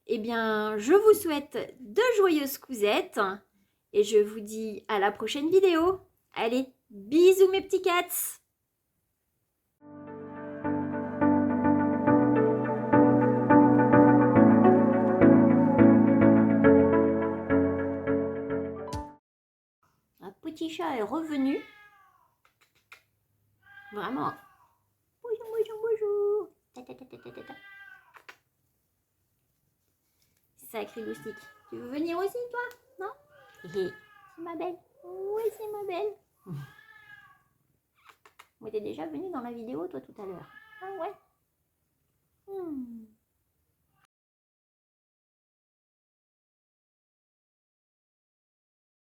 Speaker 1: Eh bien, je vous souhaite de joyeuses cousettes et je vous dis à la prochaine vidéo. Allez, bisous mes petits cats! Un petit chat est revenu. Vraiment. Bonjour, bonjour, bonjour. Ta, ta, ta, ta, ta, ta. Sacré Goustique. Tu veux venir aussi, toi? Non? C'est ma belle. Oui, c'est ma belle. Mais t'es déjà venu dans la vidéo, toi, tout à l'heure. Ah ouais?